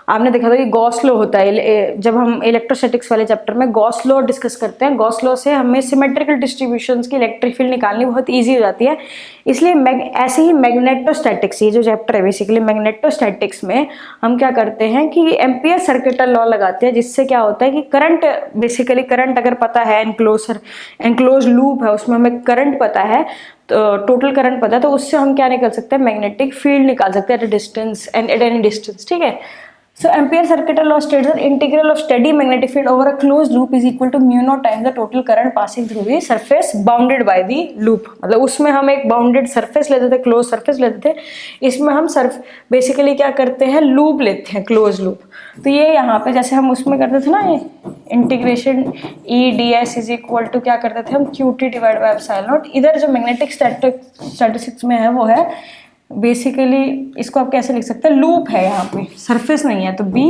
आपने देखा था कि गॉस लॉ होता है, जब हम इलेक्ट्रोस्टैटिक्स वाले चैप्टर में गॉस लॉ डिस्कस करते हैं, गॉस लॉ से हमें सिमेट्रिकल डिस्ट्रीब्यूशंस की इलेक्ट्रिक फील्ड निकालनी बहुत ईजी हो जाती है। इसलिए ऐसे ही मैग्नेटोस्टैटिक्स, ये जो चैप्टर है बेसिकली मैग्नेटोस्टैटिक्स में हम क्या करते हैं कि एम्पियर सर्किटल लॉ लगाते हैं, जिससे क्या होता है कि करंट, बेसिकली करंट अगर पता है, एनक्लोज लूप है उसमें हमें करंट पता है, तो टोटल करंट पता है, तो उससे हम क्या निकाल सकते हैं, मैग्नेटिक फील्ड निकाल सकते हैं at a distance and at any distance, ठीक है। So ampere circuital law states that integral of steady magnetic field over a closed loop is equal to mu naught times the total current passing through the surface bounded by the loop. मतलब उसमें हम एक bounded surface लेते थे, close surface लेते थे, इसमें हम बेसिकली क्या करते हैं, लूप लेते हैं, क्लोज लूप। तो ये यहाँ पे जैसे हम उसमें करते थे ना, ये integration EdS is equal to क्या करते थे हम, QT divide by epsilon not. इधर जो मैग्नेटिक स्टैटिस्टिक्स में है वो है बेसिकली, इसको आप कैसे लिख सकते हैं, लूप है यहाँ पे, सरफेस नहीं है, तो B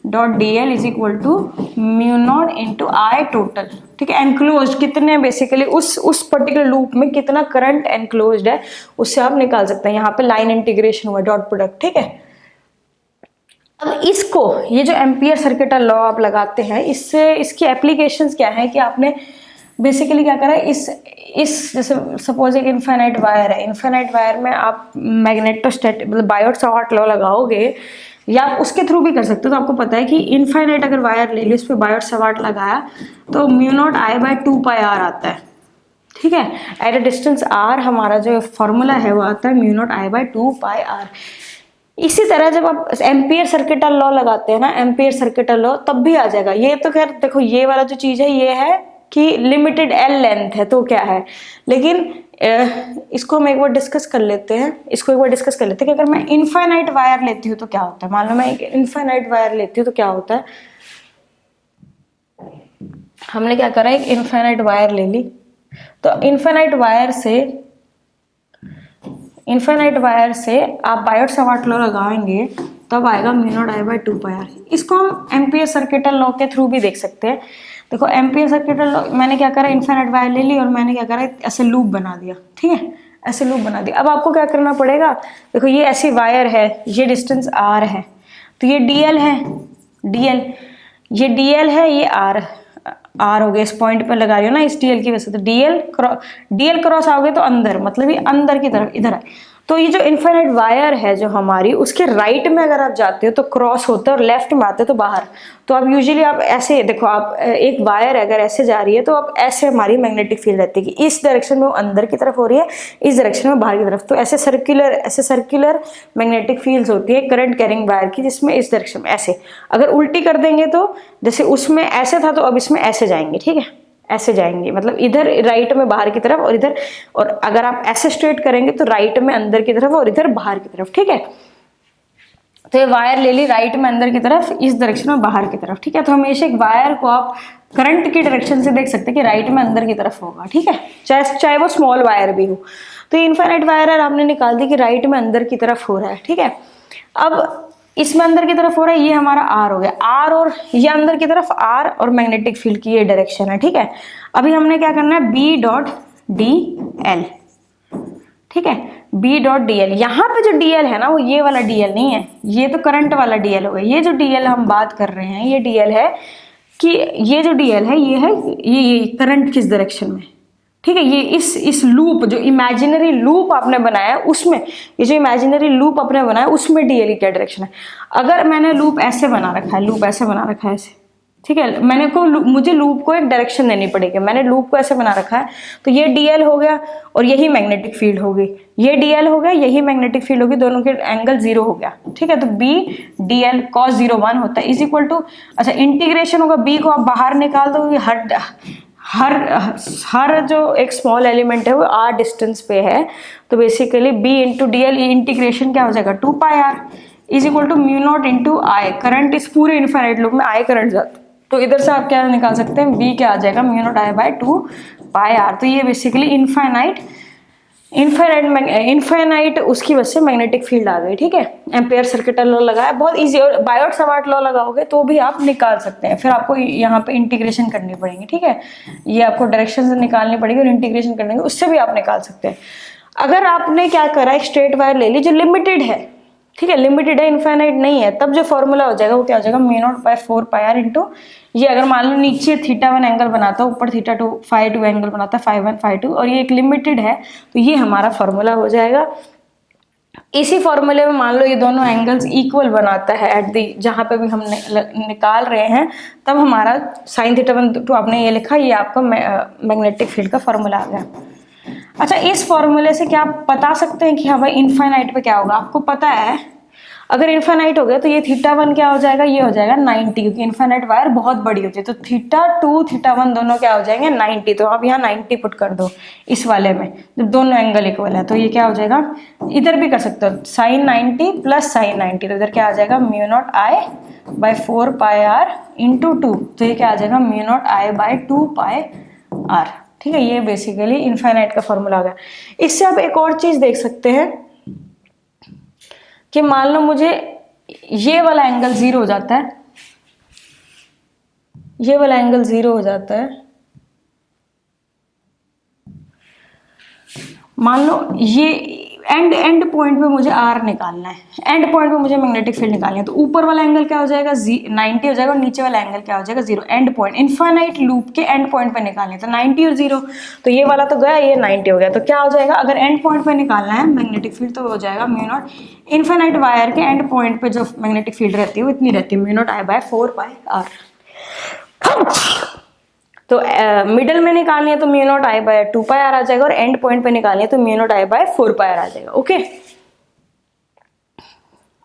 dot DL is equal to mu not into I total, ठीक है। एनक्लोज कितने बेसिकली उस पर्टिकुलर लूप में कितना करंट एनक्लोज्ड है उससे आप निकाल सकते हैं। यहाँ पे लाइन इंटीग्रेशन हुआ, डॉट प्रोडक्ट, ठीक है। अब इसको, ये जो एम्पियर सर्किटल लॉ आप लगाते हैं, इससे इसकी एप्लीकेशंस क्या है कि आपने बेसिकली क्या करा, इस जैसे सपोज एक इनफाइनाइट वायर है, इनफाइनाइट वायर में आप मैग्नेटोस्टैटिक मतलब बायोट सावर्ट लॉ लगाओगे, या आप उसके थ्रू भी कर सकते हो। तो आपको पता है कि इनफाइनाइट अगर वायर ले ली, उस पर बायोट सावर्ट लगाया तो mu not I by 2 pi r आता है, ठीक है। एट अ डिस्टेंस r हमारा जो फॉर्मूला है वो आता है mu not I by 2 pi r। इसी तरह जब आप एम्पियर सर्किटल लॉ लगाते हैं ना, एम्पियर सर्किटल लॉ तब भी आ जाएगा। ये तो खैर देखो, ये वाला जो चीज़ है ये है कि लिमिटेड L लेंथ है तो क्या है, लेकिन इसको हम एक बार डिस्कस कर लेते हैं, कि अगर मैं इनफाइनाइट वायर लेती हूँ तो क्या होता है। मान लो मैं एक इनफाइनाइट वायर लेती हूँ तो क्या होता है, हमने क्या करा, एक इनफाइनाइट वायर ले ली, तो इनफाइनाइट वायर से आप बायोट सावर्ट लॉ लगाएंगे तब आएगा mu not I by 2 pi r। इसको हम एम्पियर सर्किटल लॉ के थ्रू भी देख सकते हैं। देखो एम्पियर सर्किटल लॉ, मैंने क्या करा, इनफाइनाइट वायर ले ली और मैंने क्या करा, ऐसे लूप बना दिया, ठीक है, ऐसे लूप बना दिया। अब आपको क्या करना पड़ेगा, देखो ये ऐसी वायर है, ये डिस्टेंस r है, तो ये dl है, dl, ये dl है, ये r हो गया, इस पॉइंट पे लगा रही हो ना इस dl की वजह से, तो dl क्रॉस आओगे तो अंदर, मतलब ये अंदर की तरफ इधर है। तो ये जो इनफाइनाइट वायर है जो हमारी, उसके राइट में अगर आप जाते हो तो क्रॉस होता है, और लेफ्ट में आते हो तो बाहर। तो आप यूजुअली आप ऐसे देखो, आप एक वायर अगर ऐसे जा रही है तो आप ऐसे, हमारी मैग्नेटिक फील्ड रहती है कि इस डायरेक्शन में वो अंदर की तरफ हो रही है, इस डायरेक्शन में बाहर की तरफ। तो ऐसे सर्कुलर मैग्नेटिक फील्ड्स होती है करंट कैरिंग वायर की, जिसमें इस डायरेक्शन में ऐसे, अगर उल्टी कर देंगे तो जैसे उसमें ऐसे था तो अब इसमें ऐसे जाएंगे, ठीक है, ऐसे जाएंगे, मतलब इधर राइट में बाहर की तरफ और इधर, और अगर आप ऐसे स्ट्रेट करेंगे तो राइट में अंदर की तरफ और इधर बाहर की तरफ, ठीक है। तो ये वायर ले ली राइट में अंदर की तरफ, इस डायरेक्शन में बाहर की तरफ, ठीक है। तो हमेशा एक वायर को आप करंट की डायरेक्शन से देख सकते हैं कि राइट में अंदर की तरफ होगा, ठीक है, चाहे वो स्मॉल वायर भी हो। तो ये इनफाइनाइट वायर है, आपने निकाल दी कि राइट में अंदर की तरफ हो रहा है, ठीक है। अब इसमें अंदर की तरफ हो रहा है, ये हमारा आर हो गया, आर और ये अंदर की तरफ आर, और मैग्नेटिक फील्ड की ये डायरेक्शन है, ठीक है। अभी हमने क्या करना है, बी डॉट डी एल, ठीक है, बी डॉट डी एल। यहाँ पे जो डी एल है ना, वो ये वाला डी एल नहीं है, ये तो करंट वाला डी एल हो गया। ये जो डी एल हम बात कर रहे हैं, ये डी एल है कि ये जो डी एल है, ये है ये करंट किस डायरेक्शन में, ठीक है। ये इस लूप, जो इमेजिनरी लूप आपने बनाया है उसमें, ये जो इमेजिनरी लूप आपने बनाया है उसमें डीएल की क्या डायरेक्शन है। अगर मैंने लूप ऐसे बना रखा है, लूप ऐसे बना रखा है ऐसे, ठीक है, मुझे लूप को एक डायरेक्शन देनी पड़ेगी, मैंने लूप को ऐसे बना रखा है, तो ये डीएल हो गया और यही मैग्नेटिक फील्ड होगी, ये डीएल हो गया, यही मैग्नेटिक फील्ड होगी, दोनों के एंगल 0 हो गया, ठीक है। तो बी डीएल cos 0 1 होता है इज इक्वल टू, अच्छा इंटीग्रेशन होगा, बी को आप बाहर निकाल दो, हर जो एक स्मॉल एलिमेंट है वो r डिस्टेंस पे है, तो basically b into d l, integration क्या हो जाएगा 2 pi r is equal to mu not into I. Current इस पूरे इनफाइनाइट लूप में आई करंट जाता, तो इधर से आप क्या निकाल सकते हैं, b क्या आ जाएगा mu naught I by 2 pi r। तो ये बेसिकली इनफाइनाइट उसकी वजह से मैग्नेटिक फील्ड आ गई, ठीक है। एम्पेयर सर्किट लॉ लगाया, बहुत इजी, और बायोट सवार्ट लॉ लगाओगे तो भी आप निकाल सकते हैं। फिर आपको यहाँ पे इंटीग्रेशन करनी पड़ेगी, ठीक है, ये आपको डायरेक्शन से निकालनी पड़ेगी और इंटीग्रेशन करनी पड़ेगी, उससे भी आप निकाल सकते हैं। अगर आपने क्या करा, एक स्ट्रेट वायर ले ली जो लिमिटेड है, ठीक है, लिमिटेड है, इनफाइनाइट नहीं है, तब जो फॉर्मूला हो जाएगा वो क्या हो जाएगा, mu not by 4 pi r into ये, अगर मान लो नीचे θ1 एंगल बनाता है, ऊपर θ2 φ2 एंगल बनाता है, φ1 φ2, और ये एक लिमिटेड है, तो ये हमारा फॉर्मूला हो जाएगा। इसी फॉर्मूले में मान लो ये दोनों एंगल्स इक्वल बनाता है एट दी, जहाँ पे भी हम निकाल रहे हैं, तब हमारा sin θ1 2 आपने ये लिखा, ये आपका मैग्नेटिक फील्ड का फॉर्मूला आ गया। अच्छा, इस फॉर्मूले से क्या आप बता सकते हैं कि हाँ भाई इनफाइनाइट पे क्या होगा, आपको पता है अगर इनफाइनाइट हो गया तो ये θ1 क्या हो जाएगा, ये हो जाएगा 90, क्योंकि इनफाइनाइट वायर बहुत बड़ी होती है, तो θ2 θ1 दोनों क्या हो जाएंगे 90। तो आप यहाँ 90 पुट कर दो इस वाले में, जब दोनों एंगल इक्वल है, तो ये क्या हो जाएगा, इधर भी कर सकते हो sin 90 प्लस sin 90, तो इधर क्या आ जाएगा mu naught I by 4 pi r into 2, तो ये क्या आ जाएगा mu naught I by 2 pi r, ठीक है। ये बेसिकली इनफाइनाइट का फॉर्मूला आ गया। इससे आप एक और चीज देख सकते हैं कि मान लो मुझे ये वाला एंगल 0 हो जाता है, ये वाला एंगल 0 हो जाता है, मान लो ये एंड पॉइंट पे मुझे r निकालना है, एंड पॉइंट पे मुझे मैग्नेटिक फील्ड निकालनी है, तो ऊपर वाला एंगल क्या हो जाएगा 90 हो जाएगा, और नीचे वाला एंगल क्या हो जाएगा 0। एंड पॉइंट इनफाइनाइट लूप के एंड पॉइंट पे निकालना है, तो 90 और 0, तो ये वाला तो गया, ये 90 हो गया, तो क्या हो जाएगा, अगर एंड पॉइंट पे निकालना है मैग्नेटिक फील्ड तो हो जाएगा म्यू नॉट, इनफाइनाइट वायर के एंड पॉइंट पे जो मैग्नेटिक फील्ड रहती है वो इतनी रहती है, mu not I by 4 pi r। तो मिडल में निकालनी है तो mu not I by 2 pi r आ जाएगा, और एंड पॉइंट पे निकालनी है तो mu not I by 4 pi r आ जाएगा। ओके,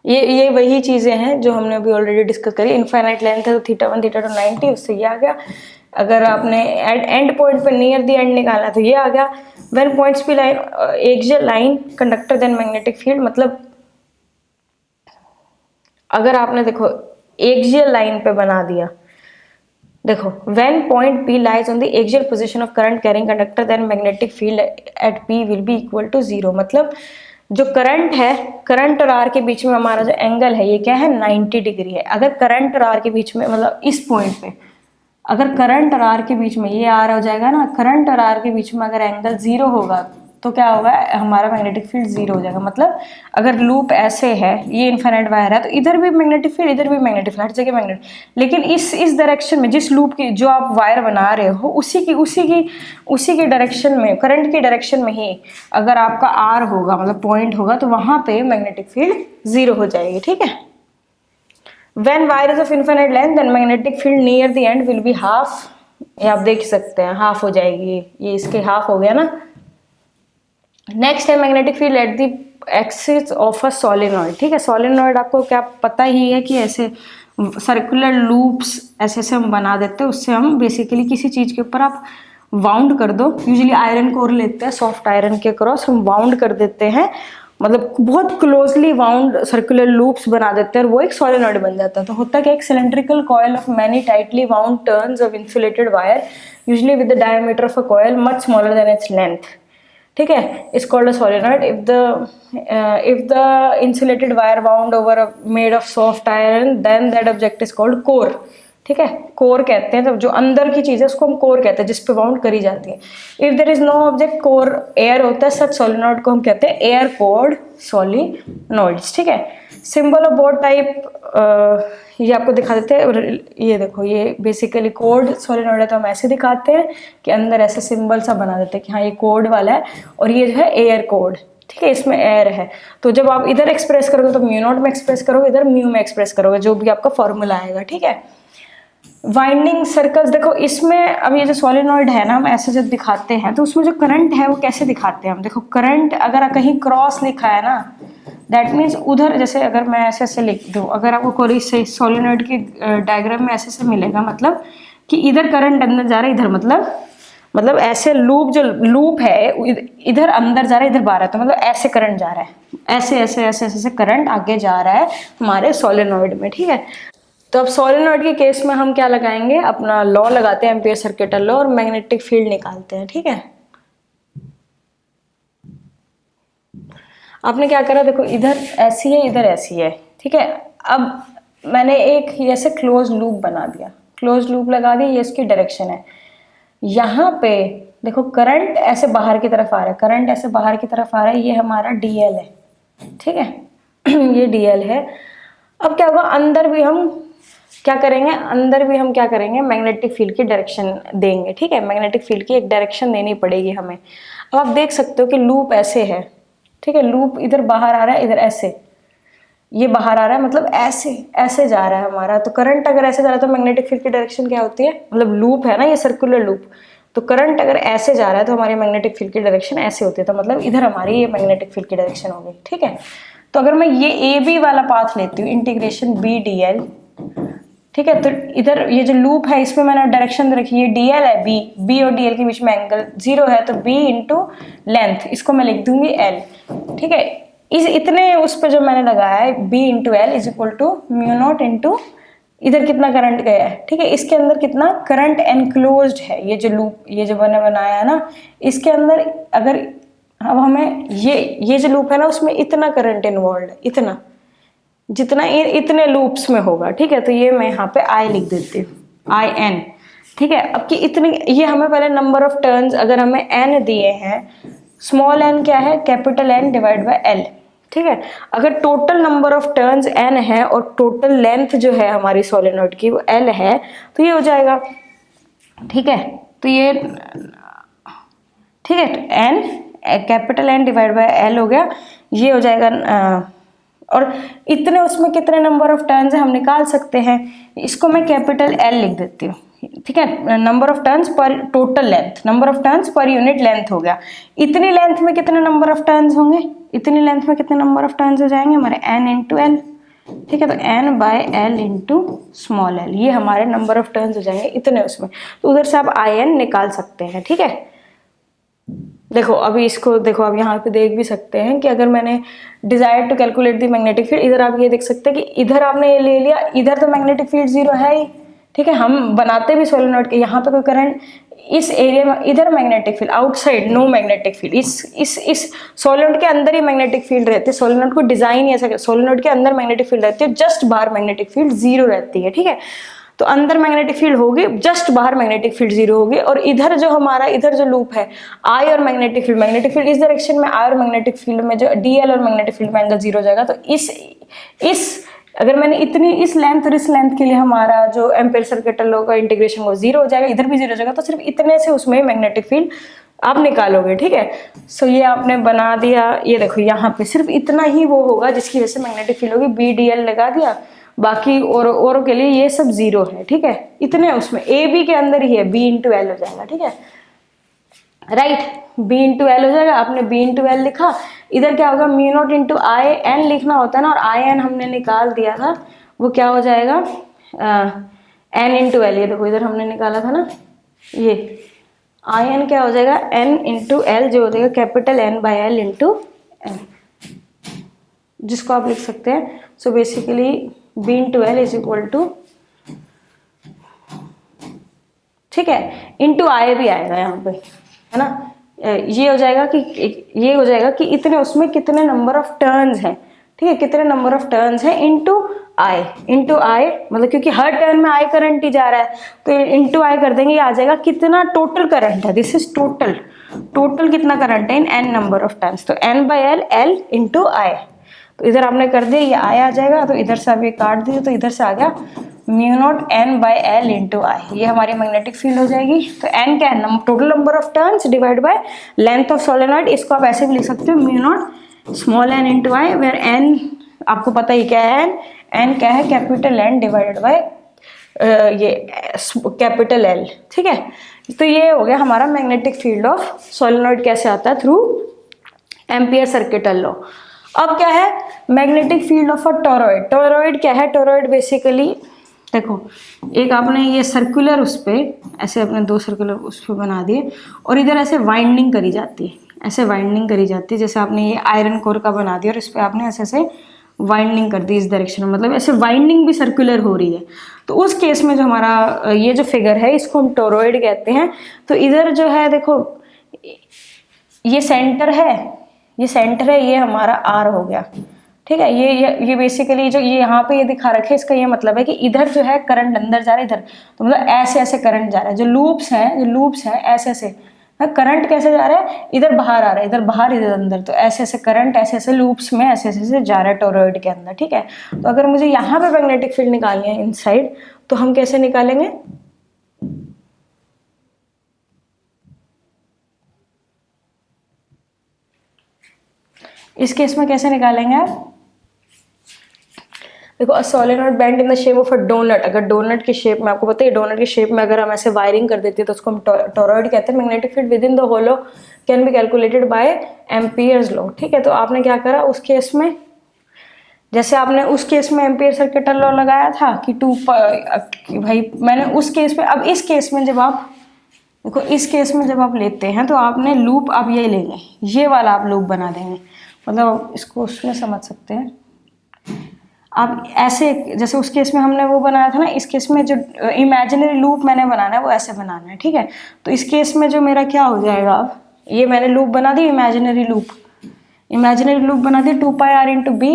ये वही चीजें हैं जो हमने अभी ऑलरेडी डिस्कस करी। इनफाइनाइट लेंथ है तो θ1 θ2 90, उससे ये आ गया। अगर आपने एंड पॉइंट पे नियर द एंड निकालना तो ये आ गया। When points be line axial line conductor then magnetic field, मतलब अगर आपने देखो एक्सियल लाइन पे बना दिया, देखो when point P lies on the axial position of current carrying conductor then magnetic field at P will be equal to 0, मतलब जो करंट है, करंट और R के बीच में हमारा जो एंगल है ये क्या है 90 डिग्री है। अगर करंट और R के बीच में, मतलब इस पॉइंट पे अगर करंट और R के बीच में ये R हो जाएगा ना, करंट और R के बीच में अगर एंगल 0 होगा तो क्या होगा, हमारा मैग्नेटिक फील्ड जीरो हो जाएगा। मतलब अगर लूप ऐसे है, ये इनफाइनाइट वायर है, तो इधर भी मैग्नेटिक फील्ड, इधर भी मैग्नेटिक फील्ड, हर जगह मैग्नेटिक। लेकिन इस डायरेक्शन में, जिस लूप की जो आप वायर बना रहे हो, उसी की डायरेक्शन में, करंट की डायरेक्शन में ही अगर आपका आर होगा, मतलब पॉइंट होगा, तो वहां पे मैग्नेटिक फील्ड जीरो हो जाएगी। ठीक है। When wire is of infinite length, then magnetic field near the end will be half। ये आप देख सकते हैं, हाफ हो जाएगी, ये इसके हाफ हो गया ना। नेक्स्ट है magnetic field at the axis of a solenoid. ठीक है, सोलेनॉइड आपको क्या पता ही है कि ऐसे सर्कुलर लूप्स ऐसे ऐसे हम बना देते हैं, उससे हम बेसिकली किसी चीज के ऊपर आप वाउंड कर दो, यूजुअली आयरन कोर लेते हैं, सॉफ्ट आयरन के क्रॉस हम वाउंड कर देते हैं, मतलब बहुत क्लोजली वाउंड सर्कुलर लूप्स बना देते हैं और वो एक सोलेनॉइड बन जाता है। तो होता क्या, एक cylindrical coil of many tightly wound turns of insulated wire, usually with the diameter of a coil much smaller than its length. ठीक है, is called a solenoid if the insulated wire wound over made of soft iron, then that object is called core. ठीक है, core कहते हैं, तो जो अंदर की चीज है उसको हम कोर कहते हैं, जिस पे वाउंड करी जाती है। If there is no object, core air होता है, सच सोलेनॉइड को हम कहते हैं एयर कोर्ड सोलिनॉइड्स। ठीक है, सिंबल ऑफ बोथ टाइप ये आपको दिखा देते हैं। ये देखो, ये बेसिकली कोर्ड सोलिनॉइड है, तो हम ऐसे दिखाते हैं कि अंदर ऐसे सिंबल सा बना देते हैं कि हाँ ये कोर्ड वाला है, और ये जो है एयर कोर्ड। ठीक है, इसमें एयर है, तो जब आप इधर एक्सप्रेस करोगे तो म्यू नॉट में एक्सप्रेस करोगे, इधर म्यू में एक्सप्रेस करोगे, जो भी आपका फॉर्मूला आएगा। ठीक है, वाइंडिंग सर्कल्स, देखो इसमें अब ये जो सोलेनॉइड है ना, हम ऐसे जब दिखाते हैं तो उसमें जो करंट है वो कैसे दिखाते हैं हम। देखो करंट अगर कहीं क्रॉस लिखा है ना, दैट मीन्स उधर, जैसे अगर मैं ऐसे ऐसे लिख दूँ, अगर आपको कोई से सोलेनॉइड की डायग्राम में ऐसे ऐसे मिलेगा, मतलब कि इधर करंट अंदर जा रहा है, इधर मतलब ऐसे लूप, जो लूप है इधर अंदर जा रहा है, इधर बाहर है, तो मतलब ऐसे करंट जा रहा है, ऐसे ऐसे ऐसे ऐसे करंट आगे जा रहा है हमारे सोलेनॉइड में। ठीक है, तो अब सोलेनॉइड के केस में हम क्या लगाएंगे, अपना लॉ लगाते हैं, एम्पियर सर्किटल लॉ, और मैग्नेटिक फील्ड निकालते हैं। ठीक है, आपने क्या करा, देखो इधर ऐसी है, इधर ऐसी है। ठीक है, अब मैंने एक ऐसे क्लोज लूप बना दिया, क्लोज लूप लगा दी, ये इसकी डायरेक्शन है। यहाँ पे देखो करंट ऐसे बाहर की तरफ आ रहा है, करंट ऐसे बाहर की तरफ आ रहा है, ये हमारा डीएल है। ठीक है ये डीएल है। अब क्या होगा, अंदर भी हम क्या करेंगे, मैग्नेटिक फील्ड की डायरेक्शन देंगे। ठीक है, मैग्नेटिक फील्ड की एक डायरेक्शन देनी पड़ेगी हमें। अब आप देख सकते हो कि लूप ऐसे है। ठीक है, लूप इधर बाहर आ रहा है, इधर ऐसे, ये बाहर आ रहा है, मतलब ऐसे जा रहा है हमारा। तो करंट अगर ऐसे जा रहा है तो मैग्नेटिक फील्ड की डायरेक्शन क्या होती है, मतलब लूप है ना ये सर्कुलर लूप, तो करंट अगर ऐसे जा रहा है तो हमारी मैग्नेटिक फील्ड की डायरेक्शन ऐसे होती है, तो मतलब इधर हमारी ये मैग्नेटिक फील्ड की डायरेक्शन होगी। ठीक है, तो अगर मैं ये ए बी वाला पाथ लेती हूँ, इंटीग्रेशन बी डी एल, ठीक है, तो इधर ये जो लूप है इसमें मैंने डायरेक्शन दे रखी है, डीएल है, बी और डीएल के बीच में एंगल 0 है, तो बी इंटू लेंथ, इसको मैं लिख दूंगी एल। ठीक है, इस इतने उस पर जो मैंने लगाया है B into L is equal to mu not into इधर कितना करंट गया है। ठीक है, इसके अंदर कितना करंट एनक्लोज्ड है, ये जो लूप, ये जो मैंने बनाया है ना, इसके अंदर अगर अब हमें ये जो लूप है ना, उसमें इतना करंट इन्वॉल्व है, इतना जितना इतने लूप्स में होगा। ठीक है, तो ये मैं यहाँ पे आई लिख देती हूँ, आई एन। ठीक है, अब कि इतनी, ये हमें पहले नंबर ऑफ टर्न्स अगर हमें एन दिए हैं, स्मॉल एन क्या है, capital N divide by L. ठीक है, अगर total number of turns N है और टोटल लेंथ जो है हमारी सोलेनॉइड की वो एल है, तो ये हो जाएगा। ठीक है, तो ये ठीक है, n capital N divide by L हो गया, ये हो जाएगा। और इतने उसमें कितने नंबर ऑफ टर्न्स है हम निकाल सकते हैं, इसको मैं कैपिटल एल लिख देती हूँ। ठीक है, number of turns per total length, number of turns per unit length हो गया। इतनी लेंथ में कितने नंबर ऑफ टर्न्स होंगे, इतनी लेंथ में कितने नंबर ऑफ टर्न्स हो जाएंगे हमारे, एन इंटू एल। ठीक है, तो n by L into small L, ये हमारे नंबर ऑफ टर्न्स हो जाएंगे इतने उसमें। तो उधर से आप आई एन निकाल सकते हैं। ठीक है, देखो अभी इसको देखो, आप यहाँ पे देख भी सकते हैं कि अगर मैंने desire to calculate the magnetic field, इधर आप ये देख सकते हैं कि इधर आपने ये ले लिया, इधर तो मैग्नेटिक फील्ड 0 है ही। ठीक है, हम बनाते भी सोलेनॉइड के, यहाँ पे कोई करंट इस एरिया में, इधर magnetic field, outside no magnetic field, इस सोलेनॉइड के अंदर ही मैग्नेटिक फील्ड रहती है। सोलेनॉइड को डिजाइन ही ऐसा, सोलेनॉइड के अंदर मैग्नेटिक फील्ड रहती है, जस्ट बाहर मैग्नेटिक फील्ड 0 रहती है। ठीक है, तो अंदर मैग्नेटिक फील्ड होगी, जस्ट बाहर मैग्नेटिक फील्ड जीरो होगी। और इधर जो हमारा इधर जो लूप है आई और मैग्नेटिक फील्ड इस डायरेक्शन में आई और मैग्नेटिक फील्ड में जो डीएल और मैग्नेटिक फील्ड में एंगल जीरो हो जाएगा। तो इस अगर मैंने इतनी इस लेंथ और इस लेंथ के लिए हमारा जो एम्पेयर सर्किट लॉ का इंटीग्रेशन वो जीरो हो जाएगा, इधर भी जीरो हो जाएगा। तो सिर्फ इतने से उसमें मैग्नेटिक फील्ड आप निकालोगे, ठीक है। सो ये आपने बना दिया, ये देखो यहाँ पे सिर्फ इतना ही वो होगा जिसकी वजह से मैग्नेटिक फील्ड होगी, बी डी एल लगा दिया, बाकी और के लिए ये सब जीरो है, ठीक है। इतने उसमें ए बी के अंदर ही है, बी इंटू एल हो जाएगा, ठीक है, राइट। बी इंटू एल हो जाएगा, आपने बी इंटू एल लिखा। इधर क्या होगा, mu not into I n लिखना होता है ना, और आई एन हमने निकाल दिया था, वो क्या हो जाएगा एन इंटू एल। ये देखो इधर हमने निकाला था ना, ये आई एन क्या हो जाएगा एन इंटू एल, जो हो जाएगा capital N by L into n, जिसको आप लिख सकते हैं। So basically B into L is equal to, ठीक है, इंटू आई भी आएगा यहाँ पे, है ना। ये हो जाएगा कि इतने उसमें कितने नंबर ऑफ टर्न्स हैं, ठीक है, कितने नंबर ऑफ टर्न्स हैं इंटू आई मतलब क्योंकि हर टर्न में आई करंट ही जा रहा है, तो इंटू आई कर देंगे, ये आ जाएगा कितना टोटल करंट है। दिस इज टोटल कितना करंट है in an number of turns, तो एन बाई एल इंटू आई। तो इधर आपने कर दिया, ये आई आ जाएगा, तो इधर से आप ये काट दिए, तो इधर से आ गया mu not n by L into i, ये हमारी मैग्नेटिक फील्ड हो जाएगी। तो एन क्या है, total number of turns divide by length of solenoid. इसको आप ऐसे भी लिख सकते हो, mu not small n into I, where n आपको पता ही क्या है, एन क्या है कैपिटल एन डिवाइडेड बाय ये कैपिटल एल, ठीक है। तो ये हो गया हमारा मैग्नेटिक फील्ड ऑफ सोलेनॉइड कैसे आता है, थ्रू एम्पियर सर्किट लॉ। अब क्या है magnetic field of a toroid क्या है, टोरॉइड बेसिकली देखो, एक आपने ये सर्कुलर उस पर ऐसे अपने दो सर्कुलर उस पर बना दिए, और इधर ऐसे वाइंडिंग करी जाती है, जैसे आपने ये आयरन कोर का बना दिया और इस पर आपने ऐसे वाइंडिंग कर दी इस डायरेक्शन में, मतलब ऐसे वाइंडिंग भी सर्कुलर हो रही है। तो उस केस में जो हमारा ये जो फिगर है इसको हम टोरॉइड कहते हैं। तो इधर जो है देखो, ये सेंटर है, ये हमारा आर हो गया, ठीक है। ये बेसिकली जो ये यहाँ पे ये दिखा रखे हैं, इसका ये मतलब है कि इधर जो है करंट अंदर जा रहा है, इधर तो मतलब ऐसे करंट जा रहा है। जो लूप्स हैं ऐसे करंट कैसे जा रहा है, इधर बाहर आ रहा है, इधर बाहर, इधर अंदर, तो ऐसे करंट ऐसे लूप्स में ऐसे जा रहा है टोरॉइड के अंदर, ठीक है। तो अगर मुझे यहाँ पे मैग्नेटिक फील्ड निकालनी है इनसाइड, तो हम कैसे निकालेंगे, इस केस में कैसे निकालेंगे आप, देखो a solenoid bend in the shape of a doughnut. अगर डोनट की शेप में, आपको पता है डोनट की शेप में अगर हम ऐसे वायरिंग कर देते हैं तो उसको हम टोरॉइड कहते हैं। Magnetic field within the hollow can be calculated by Ampere's law, ठीक है। तो आपने क्या करा उस केस में, जैसे आपने उस केस में एम्पियर सर्किट लॉ लगाया था कि भाई मैंने उस केस में, अब इस केस में जब आप देखो, इस केस में जब आप लेते हैं तो आपने लूप आप ये लेंगे, ये वाला आप लूप बना देंगे, मतलब इसको उसमें समझ सकते हैं आप ऐसे, जैसे उस केस में हमने वो बनाया था ना, इस केस में जो इमेजिनरी लूप मैंने बनाना है वो ऐसे बनाना है, ठीक है। तो इस केस में जो मेरा क्या हो जाएगा, अब ये मैंने लूप बना दी, इमेजिनरी लूप बना दी 2 पाई आर इंटू बी,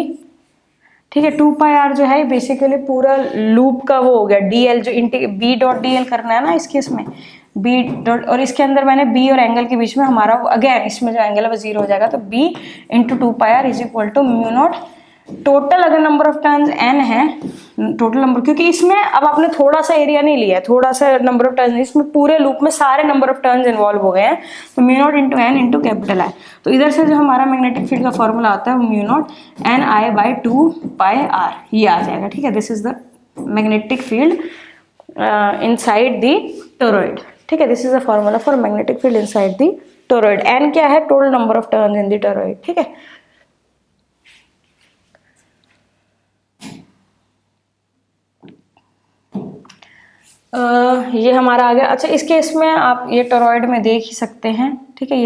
ठीक है। 2 पाई आर जो है बेसिकली पूरा लूप का वो हो गया डीएल, जो बी डॉट डी एल करना है ना इस केस में, बी डॉट, और इसके अंदर मैंने बी और एंगल के बीच में हमारा अगेन इसमें जो एंगल है वो जीरो हो जाएगा। तो B into 2 pi R is equal to mu naught total, अगर नंबर ऑफ टर्न्स एन है, टोटल नंबर, क्योंकि इसमें अब आपने थोड़ा सा एरिया नहीं लिया है, थोड़ा सा नंबर ऑफ टर्न्स, इसमें पूरे लूप में सारे नंबर ऑफ टर्न्स इन्वॉल्व हो गए हैं। तो mu not into N into capital I. तो इधर से जो हमारा मैग्नेटिक फील्ड का फॉर्मूला आता है वो mu not an I by 2 pi R, ये आ जाएगा, ठीक है। This is the magnetic field inside the toroid, ठीक है। This is the formula for magnetic field inside the toroid. N क्या है, total number of turns in the toroid, ठीक है। ये हमारा आ गया। अच्छा, इस केस में आप ये टोरॉइड में देख ही सकते हैं, ठीक है।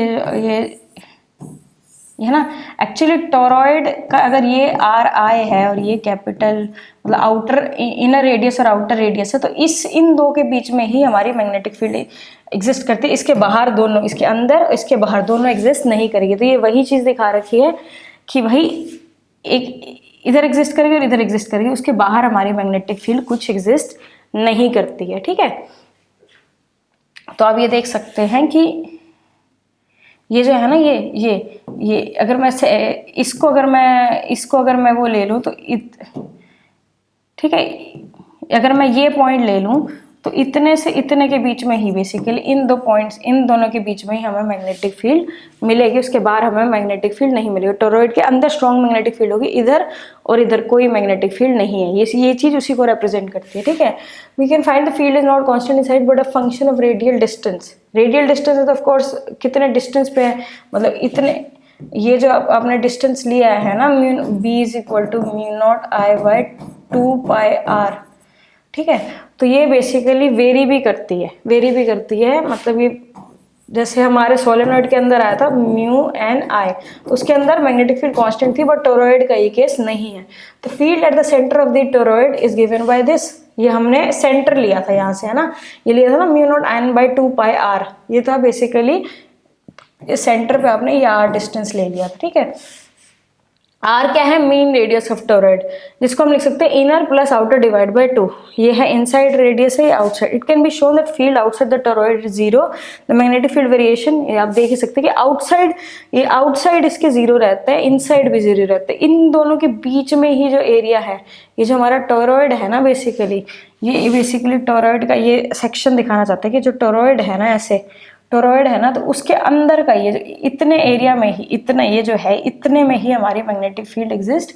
ये ना एक्चुअली टोरॉइड का अगर ये आर आई है और ये कैपिटल मतलब आउटर इनर रेडियस और आउटर रेडियस है, तो इन दो के बीच में ही हमारी मैग्नेटिक फील्ड एग्जिस्ट करती है। इसके बाहर दोनों, इसके अंदर इसके बाहर दोनों एग्जिस्ट नहीं करेगी। तो ये वही चीज़ दिखा रखी है कि भाई एक इधर एग्जिस्ट करेगी और इधर एग्जिस्ट करेगी, उसके बाहर हमारी मैग्नेटिक फील्ड कुछ एग्जिस्ट नहीं करती है, ठीक है। तो आप ये देख सकते हैं कि ये जो है ना, ये अगर मैं इसको अगर मैं वो ले लूँ तो ठीक है, अगर मैं ये पॉइंट ले लूँ तो इतने से इतने के बीच में ही बेसिकली इन दोनों के बीच में ही हमें मैग्नेटिक फील्ड मिलेगी, उसके बाहर हमें मैग्नेटिक फील्ड नहीं मिलेगी। टोरॉइड के अंदर स्ट्रॉन्ग मैग्नेटिक फील्ड होगी, इधर और इधर कोई मैग्नेटिक फील्ड नहीं है। ये चीज उसी को रिप्रेजेंट करती है, ठीक है। We can find the field is not constant inside but a function of radial distance. Radial distance है तो ऑफकोर्स कितने डिस्टेंस पे है, मतलब इतने, ये जो आपने डिस्टेंस लिया है ना, b is equal to μ0I/2πr, ठीक है। तो ये बेसिकली वेरी भी करती है, मतलब ये जैसे हमारे सोलेनॉइड के अंदर आया था μ/I, तो उसके अंदर मैग्नेटिक फील्ड कांस्टेंट थी, बट टोरॉइड का ये केस नहीं है। तो field at the centre of the toroid is given by this, ये हमने सेंटर लिया था यहाँ से, है ना, ये लिया था ना μ0n/2πr, ये था बेसिकली सेंटर पे आपने ये r डिस्टेंस ले लिया था, ठीक है। r क्या है, मीन रेडियस ऑफ टोरॉइड, जिसको हम लिख सकते हैं inner plus outer divide by 2। ये है इनसाइड रेडियस है, outside. It can be shown that field outside the toroid is zero, the magnetic field variation, ये आप देख ही सकते हैं कि आउटसाइड इसके जीरो रहता है, इनसाइड भी जीरो रहता है। इन दोनों के बीच में ही जो एरिया है, ये जो हमारा टोरॉइड है ना, बेसिकली टोरॉइड का ये सेक्शन दिखाना चाहता है कि जो टोरॉइड है ना, ऐसे टोरॉइड है ना, तो उसके अंदर का ये जो इतने एरिया में ही, इतना ये जो है, इतने में ही हमारी मैग्नेटिक फील्ड एग्जिस्ट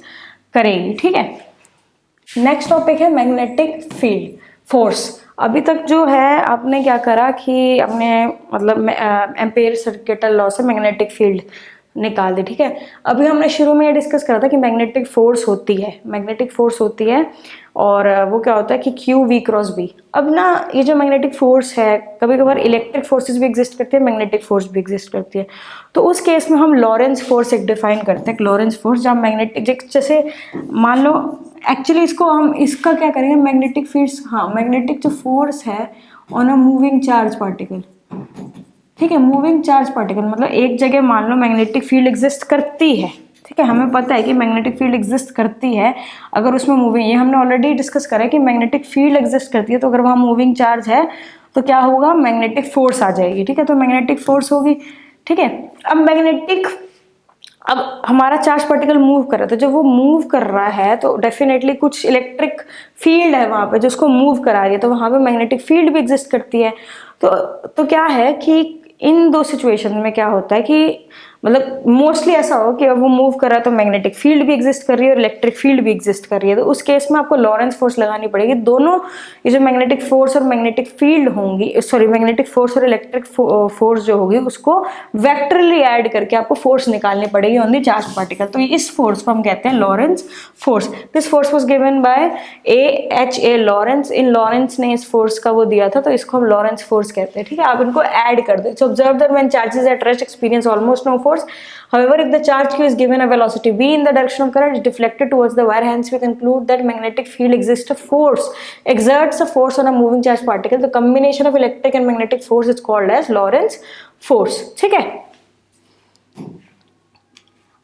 करेगी, ठीक है। नेक्स्ट टॉपिक है मैग्नेटिक फील्ड फोर्स। अभी तक जो है आपने क्या करा कि आपने मतलब एम्पेयर सर्किटल लॉ से मैग्नेटिक फील्ड निकाल दी, ठीक है। अभी हमने शुरू में ये डिस्कस करा था कि मैग्नेटिक फोर्स होती है और वो क्या होता है कि Q V क्रॉस B। अब ना ये जो मैग्नेटिक फोर्स है, कभी कभार इलेक्ट्रिक फोर्सेस भी एग्जिस्ट करती है, मैग्नेटिक फोर्स भी एग्जिस्ट करती है। तो उस केस में हम लॉरेंस फोर्स एक डिफाइन करते हैं, लॉरेंस फोर्स, जहाँ मैग्नेटिक, जैसे मान लो एक्चुअली हम इसका क्या करेंगे, मैग्नेटिक फील्ड्स, हाँ, मैग्नेटिक जो फोर्स है on a moving charge particle, ठीक है। मूविंग चार्ज पार्टिकल मतलब एक जगह मान लो मैग्नेटिक फील्ड एग्जिस्ट करती है, ठीक है, हमें पता है कि मैग्नेटिक फील्ड एग्जिस्ट करती है। अगर उसमें मूविंग, ये हमने ऑलरेडी डिस्कस करा है कि मैग्नेटिक फील्ड एग्जिस्ट करती है, तो अगर वहाँ मूविंग चार्ज है तो क्या होगा, मैग्नेटिक फोर्स आ जाएगी, ठीक है। तो मैग्नेटिक फोर्स होगी, ठीक है। अब हमारा चार्ज पार्टिकल मूव कर रहा है, तो जब वो मूव कर रहा है तो डेफिनेटली कुछ इलेक्ट्रिक फील्ड है वहाँ पे जो उसको मूव करा रही है, तो वहाँ पे मैग्नेटिक फील्ड भी एग्जिस्ट करती है। तो क्या है कि इन दो सिचुएशन में क्या होता है कि मतलब मोस्टली ऐसा हो कि अब वो मूव कर रहा है तो मैग्नेटिक फील्ड भी एग्जिस्ट कर रही है और इलेक्ट्रिक फील्ड भी एग्जिस्ट कर रही है। तो उस केस में आपको लॉरेंस फोर्स लगानी पड़ेगी। दोनों ये जो मैग्नेटिक फोर्स और मैग्नेटिक फील्ड होंगी, सॉरी, मैग्नेटिक फोर्स और इलेक्ट्रिक फोर्स जो होगी उसको वेक्टरली ऐड करके आपको फोर्स निकालनी पड़ेगी ऑन द चार्ज पार्टिकल। तो इस फोर्स को हम कहते हैं Lawrence force. This force was given by A Lawrence. In Lawrence ने इस फोर्स का वो दिया था, तो इसको हम लॉरेंस फोर्स कहते हैं, ठीक है। आप इनको ऐड कर दो। So observe that when charges at rest experience almost no force. However, if the charge q is given a velocity v in the direction of current is deflected towards the wire, hence we conclude that magnetic field exerts a force on a moving charge particle. The combination of electric and magnetic force is called as Lorentz force. ठीक है।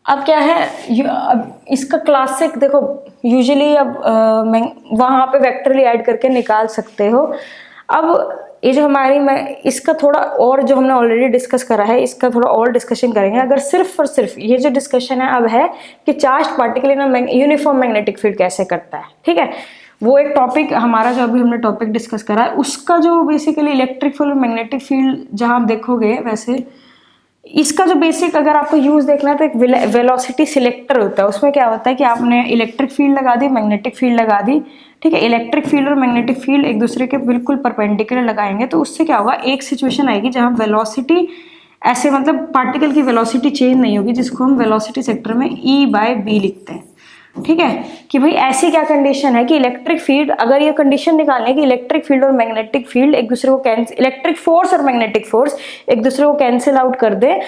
अब क्या है, अब इसका classic देखो, usually अब वहां पे वेक्टरली ऐड करके निकाल सकते हो। अब ये जो इसका थोड़ा और जो हमने ऑलरेडी डिस्कस करा है, इसका थोड़ा और डिस्कशन करेंगे। अगर सिर्फ और सिर्फ ये जो डिस्कशन है अब है कि charge particle in uniform magnetic field कैसे करता है, ठीक है। वो एक टॉपिक हमारा जो अभी हमने टॉपिक डिस्कस करा है, उसका जो बेसिकली इलेक्ट्रिक फील्ड और मैग्नेटिक फील्ड जहां आप देखोगे, वैसे इसका जो बेसिक अगर आपको यूज देखना है तो एक वेलोसिटी सिलेक्टर होता है। उसमें क्या होता है कि आपने इलेक्ट्रिक फील्ड लगा दी, मैग्नेटिक फील्ड लगा दी, ठीक है। इलेक्ट्रिक फील्ड और मैग्नेटिक फील्ड एक दूसरे के बिल्कुल परपेंडिकुलर लगाएंगे, तो उससे क्या होगा, एक सिचुएशन आएगी जहां वेलोसिटी ऐसे, मतलब पार्टिकल की वेलोसिटी चेंज नहीं होगी, जिसको हम वेलोसिटी सेक्टर में E/B लिखते हैं, ठीक है। कि भाई ऐसी क्या कंडीशन है कि इलेक्ट्रिक फील्ड, अगर ये कंडीशन निकालने की इलेक्ट्रिक फील्ड और मैग्नेटिक फील्ड एक दूसरे को कैंसिल, इलेक्ट्रिक फोर्स और मैग्नेटिक फोर्स एक दूसरे को कैंसिल आउट कर दे,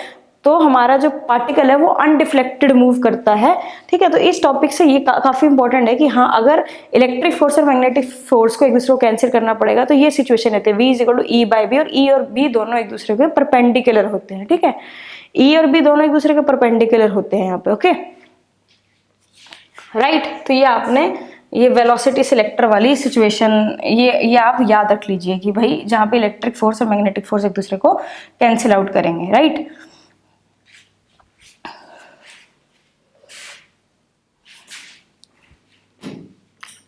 तो हमारा जो पार्टिकल है वो अनडिफ्लेक्टेड मूव करता है, ठीक है। तो इस टॉपिक से ये काफी इंपॉर्टेंट है कि हाँ, अगर इलेक्ट्रिक फोर्स और मैग्नेटिक फोर्स को एक दूसरे को कैंसिल करना पड़ेगा तो ये सिचुएशन रहती है, V = E/B, और E और B दोनों एक दूसरे के परपेंडिकुलर होते हैं, ठीक है। E और B दोनों एक दूसरे के परपेंडिकुलर होते हैं यहाँ पे, ओके, राइट। तो ये आपने ये वेलोसिटी सिलेक्टर वाली सिचुएशन, ये आप याद रख लीजिए कि भाई जहाँ पे इलेक्ट्रिक फोर्स और मैग्नेटिक फोर्स एक दूसरे को कैंसिल आउट करेंगे, राइट।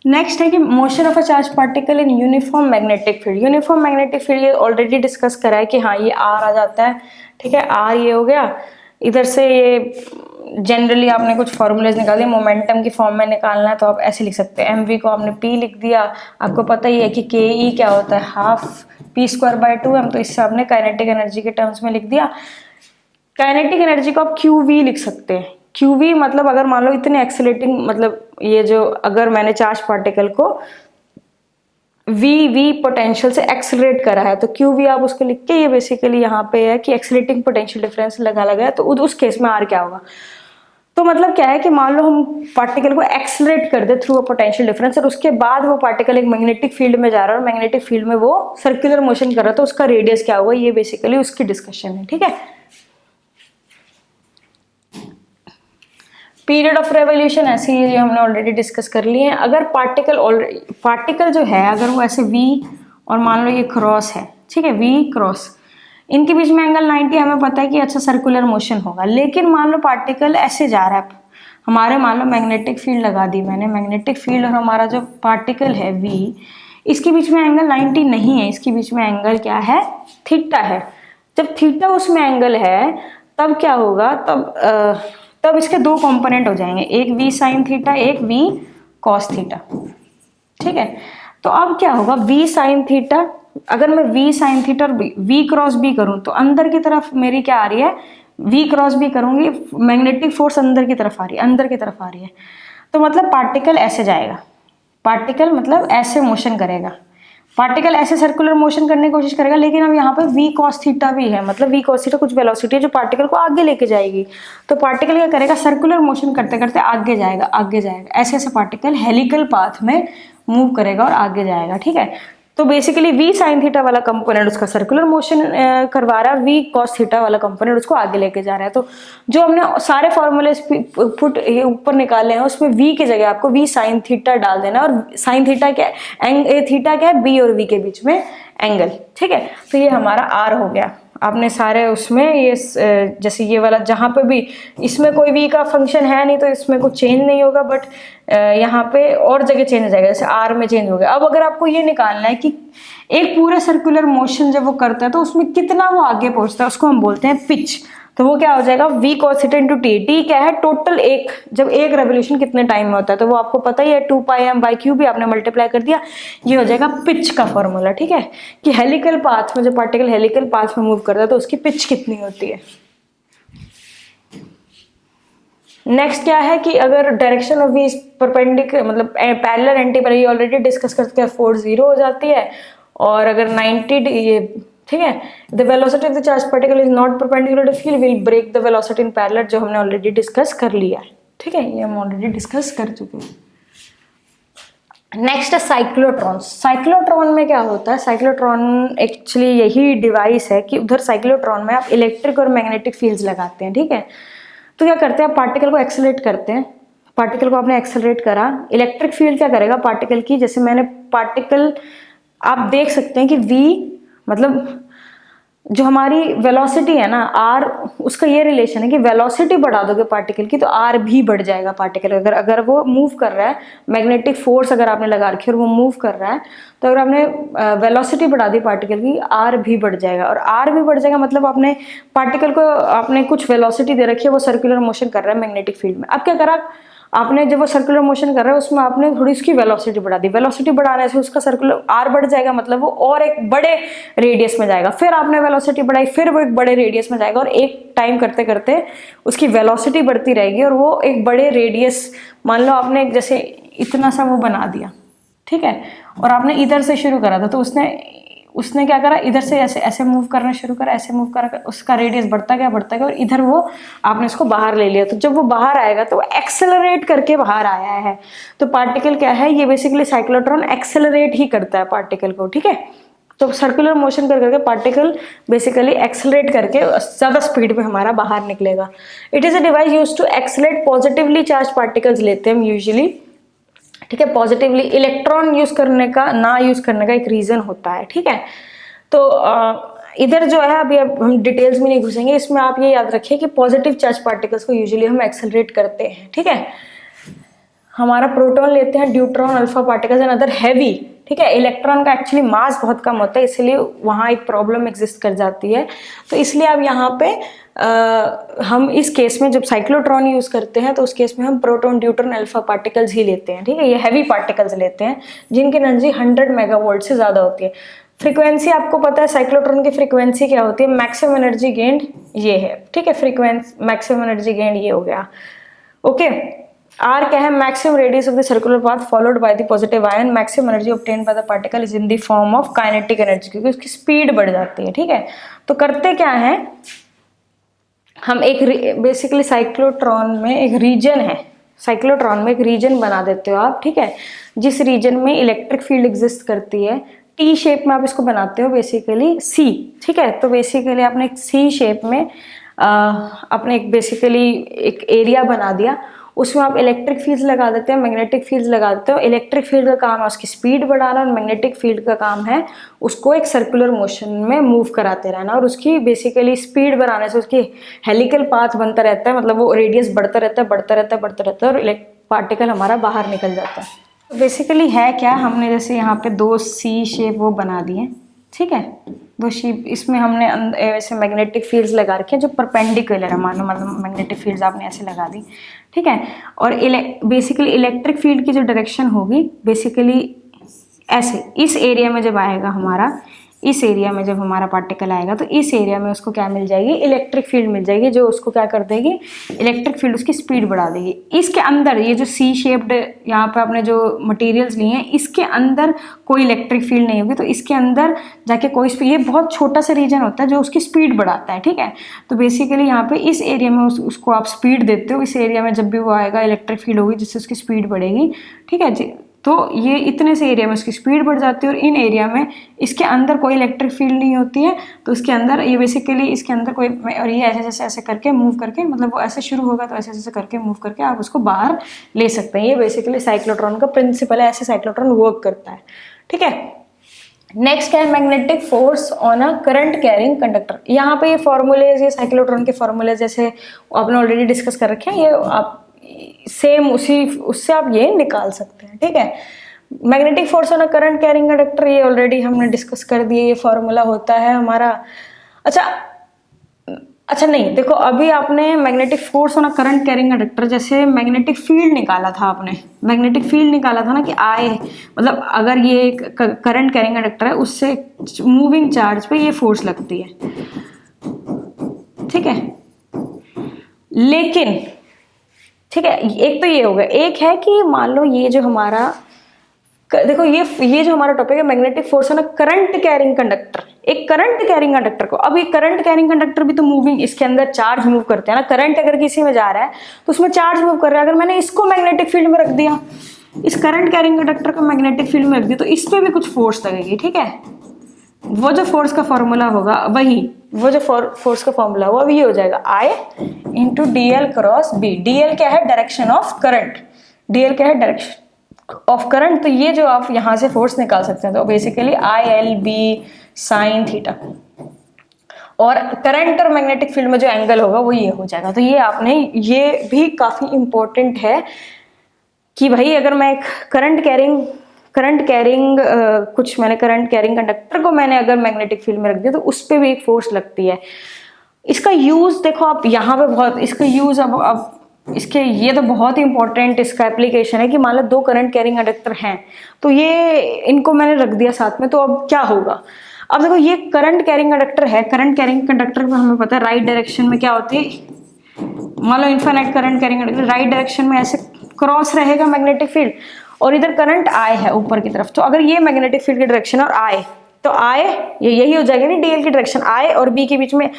नेक्स्ट है कि motion of a charge particle in uniform magnetic field. Uniform magnetic field ये ऑलरेडी डिस्कस करा है कि हाँ ये आर आ जाता है, ठीक है, आर ये हो गया। इधर से ये जनरली आपने कुछ फॉर्मूलेज निकाल दिए, मोमेंटम की फॉर्म में निकालना है तो आप ऐसे लिख सकते हैं, mv को आपने p लिख दिया, आपको पता ही है कि ke क्या होता है, हाफ p²/2m, तो इससे आपने काइनेटिक एनर्जी के टर्म्स में लिख दिया। काइनेटिक एनर्जी को आप qv लिख सकते हैं। qv मतलब अगर मान लो इतने एक्सेलरेटिंग, मतलब ये जो अगर मैंने चार्ज पार्टिकल को v पोटेंशियल से एक्सेलरेट करा है तो qv आप उसको लिख के, ये बेसिकली यहाँ पे है कि एक्सेलरेटिंग पोटेंशियल डिफरेंस लगा है, तो उस केस में r क्या होगा। तो मतलब क्या है कि मान लो हम पार्टिकल को एक्सेलरेट कर दे थ्रू अ पोटेंशियल डिफरेंस और उसके बाद वो पार्टिकल एक मैग्नेटिक फील्ड में जा रहा है और मैग्नेटिक फील्ड में वो सर्कुलर मोशन कर रहा है, तो उसका रेडियस क्या होगा, ये बेसिकली उसकी डिस्कशन है, ठीक है। पीरियड ऑफ रेवोल्यूशन ऐसी ये हमने ऑलरेडी डिस्कस कर लिए हैं। अगर पार्टिकल जो है अगर वो ऐसे v और मान लो ये क्रॉस है, ठीक है, v क्रॉस, इनके बीच में एंगल 90, हमें पता है कि अच्छा सर्कुलर मोशन होगा। लेकिन मान लो पार्टिकल ऐसे जा रहा है, हमारे मान लो मैग्नेटिक फील्ड लगा दी मैंने, मैग्नेटिक फील्ड और हमारा जो पार्टिकल है v, इसके बीच में एंगल 90 नहीं है, इसके बीच में एंगल क्या है, थीटा है। जब थीटा उसमें एंगल है तब क्या होगा, तब इसके दो कंपोनेंट हो जाएंगे, एक v साइन थीटा, एक v कॉस थीटा, ठीक है। तो अब क्या होगा, v साइन थीटा, अगर मैं v साइन थीटा और v क्रॉस b करूं तो अंदर की तरफ मेरी क्या आ रही है, v क्रॉस b करूंगी, मैग्नेटिक फोर्स अंदर की तरफ आ रही है, अंदर की तरफ आ रही है। तो मतलब पार्टिकल ऐसे जाएगा, पार्टिकल मतलब ऐसे मोशन करेगा, पार्टिकल ऐसे सर्कुलर मोशन करने की कोशिश करेगा। लेकिन अब यहाँ पे v cos थीटा भी है, मतलब v cos थीटा कुछ वेलोसिटी है जो पार्टिकल को आगे लेके जाएगी। तो पार्टिकल क्या करेगा, सर्कुलर मोशन करते करते आगे जाएगा, आगे जाएगा, ऐसे ऐसे पार्टिकल हेलिकल पाथ में मूव करेगा और आगे जाएगा, ठीक है। तो बेसिकली v साइन थीटा वाला कंपोनेंट उसका सर्कुलर मोशन करवा रहा है, v cos थीटा वाला कंपोनेंट उसको आगे लेके जा रहा है। तो जो हमने सारे फॉर्मूले पुट ये ऊपर निकाले हैं उसमें v की जगह आपको v साइन थीटा डाल देना, और साइन थीटा क्या है, थीटा क्या है, b और v के बीच में एंगल, ठीक है। तो ये हमारा r हो गया। आपने सारे उसमें ये जैसे ये वाला जहाँ पे भी इसमें कोई v का फंक्शन है नहीं तो इसमें कुछ चेंज नहीं होगा, बट यहाँ पे और जगह चेंज हो जाएगा, जैसे r में चेंज हो गया। अब अगर आपको ये निकालना है कि एक पूरे सर्कुलर मोशन जब वो करता है तो उसमें कितना वो आगे पहुंचता है, उसको हम बोलते हैं पिच। तो वो क्या हो जाएगा, v cos theta into T क्या है, टोटल जब एक रेवोल्यूशन कितने टाइम में होता है तो वो आपको पता ही है, 2πm/q भी आपने मल्टीप्लाई कर दिया, ये हो जाएगा पिच का फॉर्मूला, ठीक है। कि हेलिकल पाथ में, जब पार्टिकल हेलिकल पाथ में मूव करता है तो उसकी पिच कितनी होती है। नेक्स्ट क्या है कि अगर डायरेक्शन ऑफ v परपेंडिकुलर मतलब parallel anti parallel, already discuss कर चुके हैं, फोर्स 0 हो जाती है। और अगर 90 ये, ठीक है, the velocity of the charge particle is not perpendicular to field will break the velocity in parallel, जो हमने ऑलरेडी डिस्कस कर लिया है, ठीक है, ये हम ऑलरेडी डिस्कस कर चुके हैं। नेक्स्ट है साइक्लोट्रॉन। साइक्लोट्रॉन में क्या होता है, साइक्लोट्रॉन एक्चुअली यही डिवाइस है कि उधर साइक्लोट्रॉन में आप इलेक्ट्रिक और मैग्नेटिक फील्ड्स लगाते हैं, ठीक है। तो क्या करते हैं, आप पार्टिकल को एक्सेलरेट करते हैं, पार्टिकल को आपने एक्सेलरेट करा, इलेक्ट्रिक फील्ड क्या करेगा पार्टिकल की, जैसे मैंने पार्टिकल, आप देख सकते हैं कि v मतलब जो हमारी वेलोसिटी है ना r, उसका ये रिलेशन है कि वेलोसिटी बढ़ा दोगे पार्टिकल की तो r भी बढ़ जाएगा। पार्टिकल अगर वो मूव कर रहा है, मैग्नेटिक फोर्स अगर आपने लगा रखी है और वो मूव कर रहा है, तो अगर आपने वेलोसिटी बढ़ा दी पार्टिकल की, r भी बढ़ जाएगा। और r भी बढ़ जाएगा मतलब आपने पार्टिकल को आपने कुछ वेलोसिटी दे रखी है, वो सर्कुलर मोशन कर रहा है मैग्नेटिक फील्ड में। अब क्या करा आपने, जब वो सर्कुलर मोशन कर रहा है उसमें आपने थोड़ी उसकी वेलोसिटी बढ़ा दी, वेलोसिटी बढ़ाने से उसका सर्कुलर r बढ़ जाएगा, मतलब वो और एक बड़े रेडियस में जाएगा। फिर आपने वेलोसिटी बढ़ाई, फिर वो एक बड़े रेडियस में जाएगा, और एक टाइम करते करते उसकी वेलोसिटी बढ़ती रहेगी और वो एक बड़े रेडियस, मान लो आपने जैसे इतना सा वो बना दिया, ठीक है, और आपने इधर से शुरू करा था, तो उसने क्या करा, इधर से ऐसे ऐसे मूव करना शुरू करा, ऐसे मूव करा, उसका रेडियस बढ़ता गया और इधर वो आपने उसको बाहर ले लिया। तो जब वो बाहर आएगा तो वो एक्सेलरेट करके बाहर आया है। तो पार्टिकल क्या है, ये बेसिकली साइक्लोट्रॉन एक्सेलरेट ही करता है पार्टिकल को, ठीक है। तो सर्कुलर मोशन कर करके पार्टिकल बेसिकली एक्सेलरेट करके ज़्यादा स्पीड में हमारा बाहर निकलेगा। It is a device used to accelerate positively charge particles, लेते हैं हम यूजुअली, ठीक है। पॉजिटिवली इलेक्ट्रॉन यूज करने का, ना यूज करने का एक रीजन होता है, ठीक है। तो इधर जो है अभी अब हम डिटेल्स में नहीं घुसेंगे, इसमें आप ये याद रखिए कि पॉजिटिव चार्ज पार्टिकल्स को यूजुअली हम एक्सेलरेट करते हैं, ठीक है। हमारा प्रोटॉन लेते हैं, deuteron, alpha particles and other heavy, ठीक है। इलेक्ट्रॉन का एक्चुअली मास बहुत कम होता है, इसलिए वहाँ एक प्रॉब्लम एग्जिस्ट कर जाती है। तो इसलिए अब यहाँ पे हम इस केस में जब साइक्लोट्रॉन यूज करते हैं तो उस केस में हम प्रोटॉन, ड्यूट्रॉन, अल्फा पार्टिकल्स ही लेते हैं, ठीक है। ये हैवी पार्टिकल्स लेते हैं जिनकी एनर्जी 100 मेगावोल्ट से ज़्यादा होती है। फ्रीक्वेंसी आपको पता है साइक्लोट्रॉन की फ्रीक्वेंसी क्या होती है, मैक्सिमम एनर्जी गेन्ड ये है, ठीक है। फ्रीक्वेंसी मैक्सिमम एनर्जी गेन्ड ये हो गया, ओके। आर क्या है, maximum radius of the circular path followed by the positive ion, maximum energy obtained by the particle is in the form of kinetic energy, क्योंकि उसकी स्पीड बढ़ जाती है, ठीक है। तो करते क्या है, हम एक बेसिकली साइक्लोट्रॉन में एक रीजन है, साइक्लोट्रॉन में एक रीजन बना देते हो आप, ठीक है, जिस रीजन में इलेक्ट्रिक फील्ड एग्जिस्ट करती है। टी शेप में आप इसको बनाते हो बेसिकली सी, ठीक है। तो बेसिकली आपने एक सी शेप में आपने एक बेसिकली एक एरिया बना दिया, उसमें आप इलेक्ट्रिक फील्ड लगा देते हैं, मैग्नेटिक फील्ड लगा देते हो। इलेक्ट्रिक फील्ड का काम है उसकी स्पीड बढ़ाना और मैग्नेटिक फील्ड का काम है उसको एक सर्कुलर मोशन में मूव कराते रहना, और उसकी बेसिकली स्पीड बढ़ाने से उसकी हेलिकल पाथ बनता रहता है, मतलब वो रेडियस बढ़ता रहता है, बढ़ता रहता है, बढ़ता रहता है, और पार्टिकल हमारा बाहर निकल जाता है। बेसिकली है क्या, हमने जैसे यहाँ पे दो सी शेप वो बना दिए, ठीक है। वो शेप, इसमें हमने ऐसे मैग्नेटिक फील्ड्स लगा रखे हैं जो परपेंडिकुलर है, मानो मतलब मैग्नेटिक फील्ड्स आपने ऐसे लगा दी, ठीक है। और बेसिकली इलेक्ट्रिक फील्ड की जो डायरेक्शन होगी बेसिकली ऐसे इस एरिया में जब आएगा हमारा, इस एरिया में जब हमारा पार्टिकल आएगा तो इस एरिया में उसको क्या मिल जाएगी, इलेक्ट्रिक फील्ड मिल जाएगी, जो उसको क्या कर देगी, इलेक्ट्रिक फील्ड उसकी स्पीड बढ़ा देगी। इसके अंदर ये जो सी शेप्ड यहाँ पे आपने जो मटेरियल्स लिए हैं, इसके अंदर कोई इलेक्ट्रिक फील्ड नहीं होगी, तो इसके अंदर जाके कोई स्पीड, ये बहुत छोटा सा रीजन होता है जो उसकी स्पीड बढ़ाता है, ठीक है। तो बेसिकली यहाँ पे इस एरिया में उसको आप स्पीड देते हो, इस एरिया में जब भी वो आएगा इलेक्ट्रिक फील्ड होगी जिससे उसकी स्पीड बढ़ेगी, ठीक है जी। तो ये इतने से एरिया में उसकी स्पीड बढ़ जाती है, और इन एरिया में इसके अंदर कोई इलेक्ट्रिक फील्ड नहीं होती है, तो इसके अंदर ये बेसिकली इसके अंदर कोई, और ये ऐसे ऐसे करके मूव करके, मतलब वो ऐसे शुरू होगा तो ऐसे ऐसे करके मूव करके आप उसको बाहर ले सकते हैं। ये बेसिकली साइक्लोट्रॉन का प्रिंसिपल है, ऐसे साइक्लोट्रॉन वर्क करता है, ठीक है। नेक्स्ट क्या है, magnetic force on a current carrying conductor. यहाँ पे ये फॉर्मूलेज, ये साइक्लोट्रॉन के फॉर्मूले जैसे आपने ऑलरेडी डिस्कस कर रखे हैं, ये आप सेम उससे आप ये निकाल सकते हैं, ठीक है। Magnetic force on a current carrying conductor, ये ऑलरेडी हमने डिस्कस कर दिए, ये फॉर्मूला होता है हमारा। अच्छा नहीं, देखो अभी आपने magnetic force on a current carrying conductor, जैसे मैग्नेटिक फील्ड निकाला था आपने, मैग्नेटिक फील्ड निकाला था ना कि आए, मतलब अगर ये एक करंट कैरिंग कंडक्टर है, उससे मूविंग चार्ज पे ये फोर्स लगती है, ठीक है। लेकिन ठीक है, एक तो ये हो गया, एक है कि मान लो ये जो हमारा, देखो ये जो हमारा टॉपिक है मैग्नेटिक फोर्स है ना करंट कैरिंग कंडक्टर, एक करंट कैरिंग कंडक्टर को, अब ये करंट कैरिंग कंडक्टर भी तो मूविंग, इसके अंदर चार्ज मूव करते हैं ना, करंट अगर किसी में जा रहा है तो उसमें चार्ज मूव कर रहा है। अगर मैंने इसको मैग्नेटिक फील्ड में रख दिया, इस करंट कैरिंग कंडक्टर को मैग्नेटिक फील्ड में रख दिया, तो इस पर भी कुछ फोर्स लगेगी, ठीक है। वो जो फोर्स का फॉर्मूला होगा वही, वो जो फोर्स का फॉर्मूला हुआ वो ये हो जाएगा, I into DL cross B। DL क्या है, डायरेक्शन ऑफ करंट, DL क्या है, डायरेक्शन ऑफ करंट। तो ये जो आप यहाँ से फोर्स निकाल सकते हैं, तो बेसिकली ILB साइन थीटा, और करंट और मैग्नेटिक फील्ड में जो एंगल होगा वो ये हो जाएगा। तो ये आपने, ये भी काफी इंपॉर्टेंट है कि भाई अगर मैं एक करंट कैरिंग कुछ मैंने करंट कैरिंग कंडक्टर को मैंने अगर मैग्नेटिक फील्ड में रख दिया तो उस पर भी एक फोर्स लगती है। इसका यूज देखो आप यहाँ पे बहुत, इसका यूज अब इसके, ये तो बहुत ही इंपॉर्टेंट इसका एप्लीकेशन है कि मान लो दो करंट कैरिंग कंडक्टर हैं, तो ये इनको मैंने रख दिया साथ में, तो अब क्या होगा। अब देखो ये करंट कैरिंग कंडक्टर है, करंट कैरिंग कंडक्टर में हमें पता है राइट डायरेक्शन में क्या होती है, मान लो infinite current carrying conductor right direction में ऐसे क्रॉस रहेगा मैग्नेटिक फील्ड, और इधर करंट I है ऊपर की तरफ। तो अगर ये मैग्नेटिक फील्ड की डायरेक्शन और I, तो I ये यही हो जाएगा ना, DL की डायरेक्शन I और B के बीच में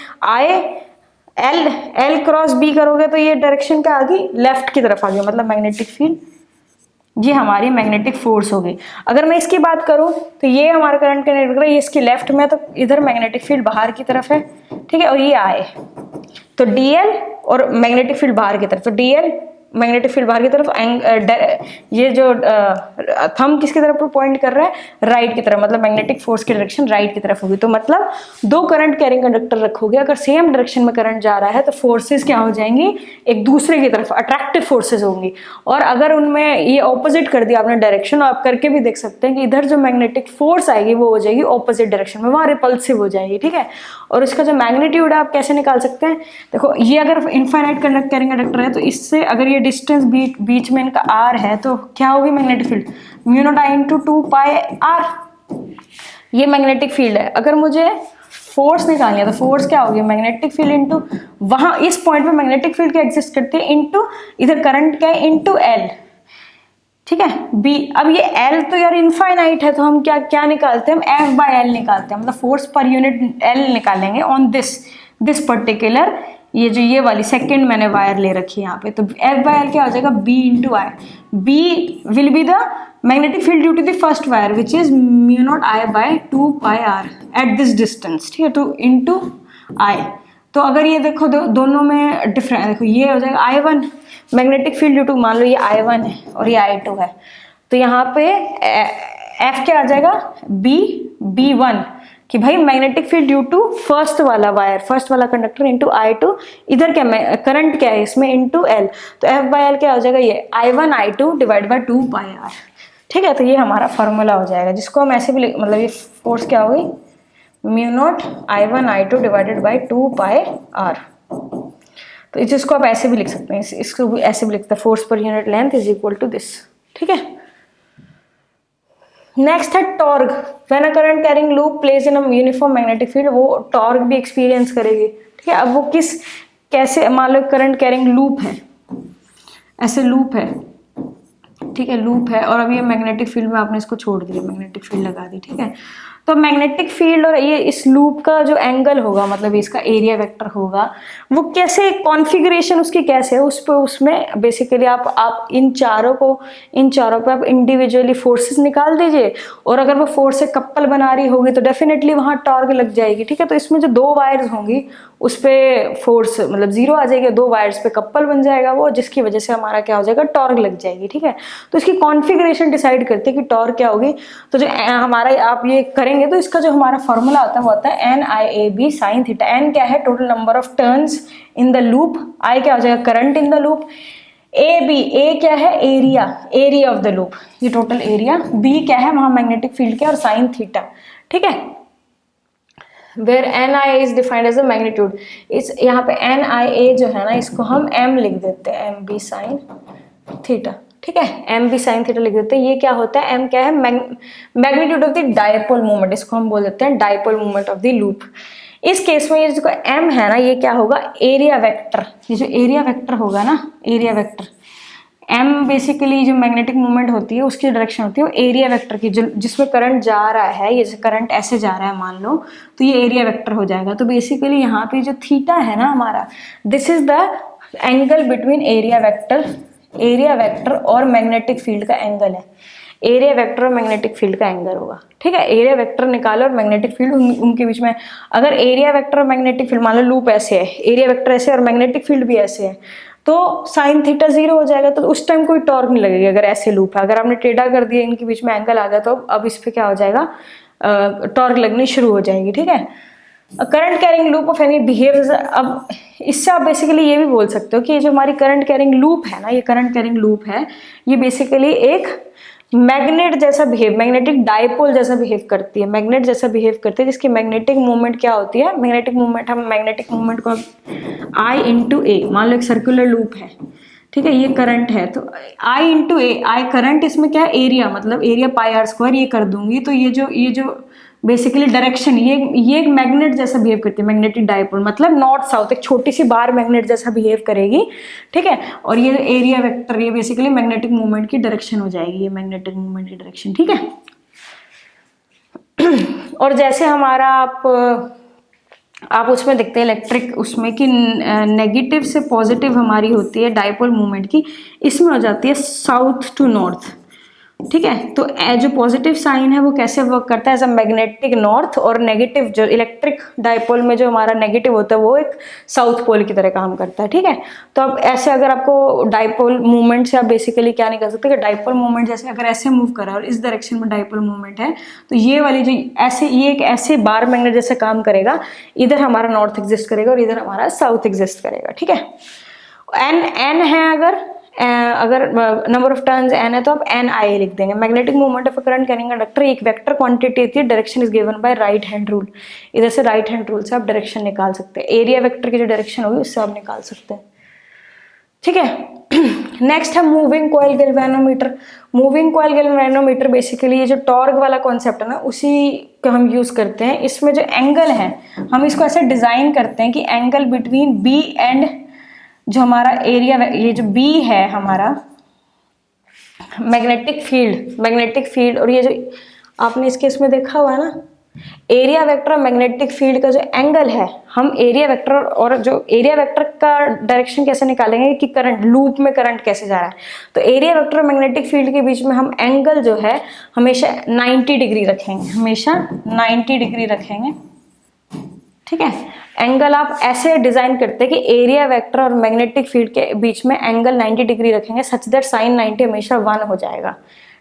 L क्रॉस B करोगे तो ये डायरेक्शन क्या आ गई, लेफ्ट की तरफ आ गई, मतलब मैग्नेटिक फील्ड, ये हमारी मैग्नेटिक फोर्स होगी। अगर मैं इसकी बात करूं तो ये हमारा करंट कंडक्टर है, ये इसकी लेफ्ट में, तो इधर मैग्नेटिक फील्ड बाहर की तरफ है, ठीक है, और ये I, तो DL और मैग्नेटिक फील्ड बाहर की तरफ, तो DL मैग्नेटिक फील्ड बाहर की तरफ, ये जो थंब किसकी तरफ पॉइंट कर रहा है, राइट की तरफ, मतलब मैग्नेटिक फोर्स की डायरेक्शन राइट की तरफ होगी। तो मतलब दो करंट कैरिंग कंडक्टर रखोगे, अगर सेम डायरेक्शन में करंट जा रहा है तो फोर्सेस क्या हो जाएंगी, एक दूसरे की तरफ अट्रैक्टिव फोर्सेस होंगी। और अगर उनमें ये ऑपोजिट कर दिया आपने डायरेक्शन, आप करके भी देख सकते हैं कि इधर जो मैग्नेटिक फोर्स आएगी वो हो जाएगी ऑपोजिट डायरेक्शन में, वहां रिपल्सिव हो जाएगी, ठीक है। और उसका जो मैग्नीट्यूड है आप कैसे निकाल सकते हैं, देखो ये अगर इनफाइनाइट कैरिंग कंडक्टर है तो इससे अगर ये डिस्टेंस बीच में इनका r है तो क्या होगी magnetic field, mu not I into 2 pi r, ये मैग्नेटिक फील्ड है। अगर मुझे फोर्स निकालनी है तो फोर्स क्या होगी, मैग्नेटिक फील्ड इंटू, वहां इस पॉइंट पे मैग्नेटिक फील्ड क्या एग्जिस्ट करती है, इंटू इधर करंट क्या है, इंटू एल, ठीक है बी। अब ये एल तो यार इनफाइनाइट है, तो हम क्या क्या निकालते हैं, हम एफ बाई एल निकालते हैं, मतलब फोर्स पर यूनिट एल निकालेंगे ऑन दिस पर्टिकुलर, ये जो ये वाली सेकंड मैंने वायर ले रखी है यहाँ पे, तो एफ बाई एल क्या हो जाएगा, B into I, B will be the magnetic field due to the first wire which is mu not I by 2 pi R at this distance, ठीक है, तो इंटू आई। तो अगर ये देखो दोनों में डिफरेंस देखो, ये हो जाएगा I1 magnetic field due to, मान लो ये I1 है और ये I2 है, तो यहाँ पे F क्या आ जाएगा, B1, कि भाई magnetic field due to first वाला वायर, फर्स्ट वाला कंडक्टर इंटू I2, इधर क्या करंट क्या है इसमें इंटू L, तो F बाई L क्या हो जाएगा, ये I1 I2 divide by 2 pi are, ठीक है। तो ये हमारा फॉर्मूला हो जाएगा, जिसको हम ऐसे भी मतलब ये फोर्स क्या होगी, mu naught I1 I2 divided by 2 pi are. तो इसको आप ऐसे भी लिख सकते हैं, इसको भी ऐसे भी लिखते हैं, force per unit length is equal to this, ठीक है। नेक्स्ट है torque, when a current carrying loop place in a uniform magnetic field, वो टॉर्क भी एक्सपीरियंस करेगी, ठीक है। अब वो कैसे, मान लो करंट कैरिंग लूप है, ऐसे लूप है, ठीक है, लूप है, और अब ये मैग्नेटिक फील्ड में आपने इसको छोड़ दिया, मैग्नेटिक फील्ड लगा दी, ठीक है। तो मैग्नेटिक फील्ड और ये इस लूप का जो एंगल होगा, मतलब इसका एरिया वेक्टर होगा, वो कैसे कॉन्फ़िगरेशन उसकी कैसे है, उसमें बेसिकली आप इन चारों पे आप इंडिविजुअली फोर्सेस निकाल दीजिए, और अगर वो फोर्स से कपल बना रही होगी तो डेफिनेटली वहां टॉर्क लग जाएगी, ठीक है। तो इसमें जो दो वायर्स होंगी उस पर फोर्स मतलब 0 आ जाएगी, दो वायर्स पे कपल बन जाएगा वो, जिसकी वजह से हमारा क्या हो जाएगा, टॉर्क लग जाएगी, ठीक है। तो इसकी कॉन्फ़िगरेशन डिसाइड करते हैं कि टॉर्क क्या होगी। तो जो हमारा आप ये करेंगे तो इसका जो हमारा फॉर्मूला होता है वो होता है NIAB साइन थीटा। एन क्या है, total number of turns in the loop, i क्या हो जाएगा, current in the loop, a क्या है, एरिया ऑफ द लूप, ये टोटल एरिया, बी क्या है वहां मैग्नेटिक फील्ड क्या, और साइन थीटा, ठीक है। Where NIA is defined as a magnitude, इस यहाँ पे NIA जो है ना, इसको हम M लिख देते हैं, MB साइन थीटा, ठीक है, MB साइन थीटा लिख देते हैं। ये क्या होता है, M क्या है, magnitude of the dipole moment, इसको हम बोल देते हैं dipole moment of the loop. इस केस में ये जो M है ना, ये क्या होगा, एरिया वेक्टर, ये जो एरिया वेक्टर होगा ना, एरिया वेक्टर M बेसिकली जो मैग्नेटिक मूवमेंट होती है उसकी डायरेक्शन होती है वो एरिया वेक्टर की, जो जिसमें करंट जा रहा है, ये करंट ऐसे जा रहा है मान लो, तो ये एरिया वेक्टर हो जाएगा। तो बेसिकली यहाँ पे जो थीटा है ना हमारा, this is the angle between area vector और मैग्नेटिक फील्ड का एंगल है, एरिया वेक्टर और मैग्नेटिक फील्ड का एंगल होगा, ठीक है। एरिया वेक्टर निकालो और मैग्नेटिक फील्ड उनके बीच में, अगर एरिया वेक्टर और मैग्नेटिक फील्ड, मान लो लूप ऐसे है, एरिया वेक्टर ऐसे और मैग्नेटिक फील्ड भी ऐसे है, तो साइन थीटा 0 हो जाएगा, तो उस टाइम कोई टॉर्क नहीं लगेगी। अगर ऐसे लूप है, अगर आपने टेढ़ा कर दिया, इनके बीच में एंगल आ गया, तो अब इस पे क्या हो जाएगा, टॉर्क लगनी शुरू हो जाएगी, ठीक है। Current carrying loop of any behaves, अब इससे आप बेसिकली ये भी बोल सकते हो कि ये जो हमारी करंट कैरिंग लूप है ना, ये करंट कैरिंग लूप है, ये बेसिकली एक मैग्नेट जैसा बिहेव, मैग्नेटिक डायपोल जैसा बिहेव करती है, मैग्नेट जैसा बिहेव करती है, जिसकी मैग्नेटिक मूवमेंट क्या होती है, मैग्नेटिक मूवमेंट, हम मैग्नेटिक मूवमेंट को I इंटू ए, मान लो एक सर्कुलर लूप है, ठीक है, ये करंट है, तो I into A, I current, इसमें क्या है एरिया, मतलब एरिया पाई आर स्क्वायर, ये कर दूंगी, तो ये जो बेसिकली डायरेक्शन, ये एक मैग्नेट जैसा बिहेव करती है, मैग्नेटिक डायपोल, मतलब नॉर्थ साउथ, एक छोटी सी बार मैग्नेट जैसा बिहेव करेगी, ठीक है। और ये एरिया वेक्टर, ये बेसिकली मैग्नेटिक मूवमेंट की डायरेक्शन हो जाएगी, ये मैग्नेटिक मूवमेंट की डायरेक्शन, ठीक है। और जैसे हमारा आप उसमें देखते हैं इलेक्ट्रिक उसमें कि नेगेटिव से पॉजिटिव हमारी होती है डायपोल मूवमेंट की, इसमें हो जाती है साउथ टू नॉर्थ, ठीक है। तो जो पॉजिटिव साइन है वो कैसे वर्क करता है, एज अ मैग्नेटिक नॉर्थ, और नेगेटिव जो इलेक्ट्रिक डाइपोल में जो हमारा नेगेटिव होता है वो एक साउथ पोल की तरह काम करता है। ठीक है। तो अब ऐसे अगर आपको डाइपोल मूवमेंट से आप बेसिकली क्या नहीं कर सकते कि डाइपोल मूवमेंट जैसे अगर ऐसे मूव करा और इस डायरेक्शन में डाइपोल मूवमेंट है तो ये वाली जो ऐसे ये एक ऐसे बार मैग्नेट जैसे काम करेगा, इधर हमारा नॉर्थ एग्जिस्ट करेगा और इधर हमारा साउथ एग्जिस्ट करेगा। ठीक है। एन है अगर नंबर ऑफ टर्न्स एन है तो आप एन आई लिख देंगे। Magnetic movement of current carrying conductor एक वेक्टर क्वांटिटी थी, direction is given bye right hand rule. इधर से राइट हैंड रूल से आप डायरेक्शन निकाल सकते हैं, एरिया वेक्टर की जो डायरेक्शन होगी उससे आप निकाल सकते हैं। ठीक है। नेक्स्ट है moving coil galvanometer. Moving coil galvanometer basically ये जो टॉर्क वाला कॉन्सेप्ट है ना उसी को हम यूज करते हैं। इसमें जो एंगल है हम इसको ऐसे डिजाइन करते हैं कि एंगल बिटवीन बी एंड जो हमारा एरिया, ये जो बी है हमारा मैग्नेटिक फील्ड, और ये जो आपने इसके इसमें देखा हुआ है ना एरिया वेक्टर और मैग्नेटिक फील्ड का जो एंगल है, हम एरिया वेक्टर और जो एरिया वेक्टर का डायरेक्शन कैसे निकालेंगे कि करंट लूप में करंट कैसे जा रहा है। तो एरिया वेक्टर और मैग्नेटिक फील्ड के बीच में हम एंगल जो है हमेशा 90 डिग्री रखेंगे, हमेशा 90 डिग्री रखेंगे। ठीक है। एंगल आप ऐसे डिजाइन करते हैं कि एरिया वेक्टर और मैग्नेटिक फील्ड के बीच में एंगल 90 डिग्री रखेंगे सच दैट साइन 90 हमेशा 1 हो जाएगा।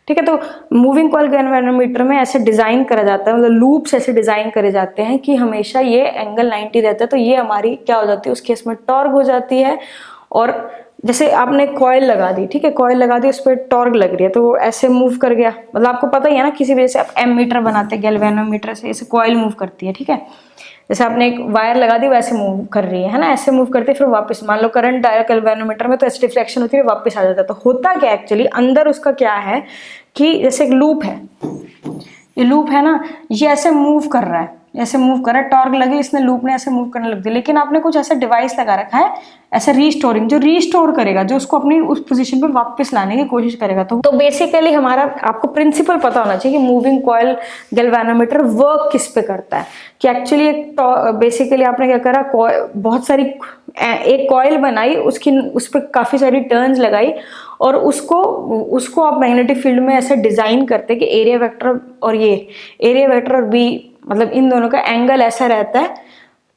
ठीक है। तो मूविंग कॉइल गैल्वेनोमीटर में ऐसे डिजाइन करा जाता है, मतलब लूप्स ऐसे डिजाइन करे जाते हैं कि हमेशा ये एंगल 90 रहता है। तो ये हमारी क्या हो जाती है, उस केस में टॉर्क हो जाती है। और जैसे आपने कॉइल लगा दी, ठीक है, कॉइल लगा दी, उस पर टॉर्क लग रही है तो वो ऐसे मूव कर गया, मतलब आपको पता ही है ना, किसी वजह से आप एमीटर बनाते हैं गैल्वेनोमीटर से, ऐसे कॉइल मूव करती है। ठीक है। जैसे आपने एक वायर लगा दी वैसे मूव कर रही है ना, ऐसे मूव करते फिर वापस, मान लो करंट आया गैल्वेनोमीटर में तो ऐसे डिफ्लेक्शन होती है वापस आ जाता है। तो होता क्या एक्चुअली अंदर उसका क्या है कि जैसे एक लूप है, ये लूप है ना, ये ऐसे मूव कर रहा है, ऐसे मूव कर रहा है, टॉर्क लगी, इसने लूप ने ऐसे मूव करने लग दी, लेकिन आपने कुछ ऐसा डिवाइस लगा रखा है ऐसा रीस्टोरिंग, जो रीस्टोर करेगा, जो उसको अपनी उस पोजीशन पे वापस लाने की कोशिश करेगा। तो बेसिकली हमारा आपको प्रिंसिपल पता होना चाहिए कि मूविंग कॉइल गैल्वेनोमीटर वर्क किस पे करता है। कि एक्चुअली बेसिकली आपने क्या करा, बहुत सारी एक कॉइल बनाई, उसकी उस पर काफी सारी टर्न्स लगाई और उसको आप मैग्नेटिक फील्ड में ऐसे डिजाइन करते कि एरिया वेक्टर और ये एरिया वेक्टर और बी, मतलब इन दोनों का एंगल ऐसा रहता है।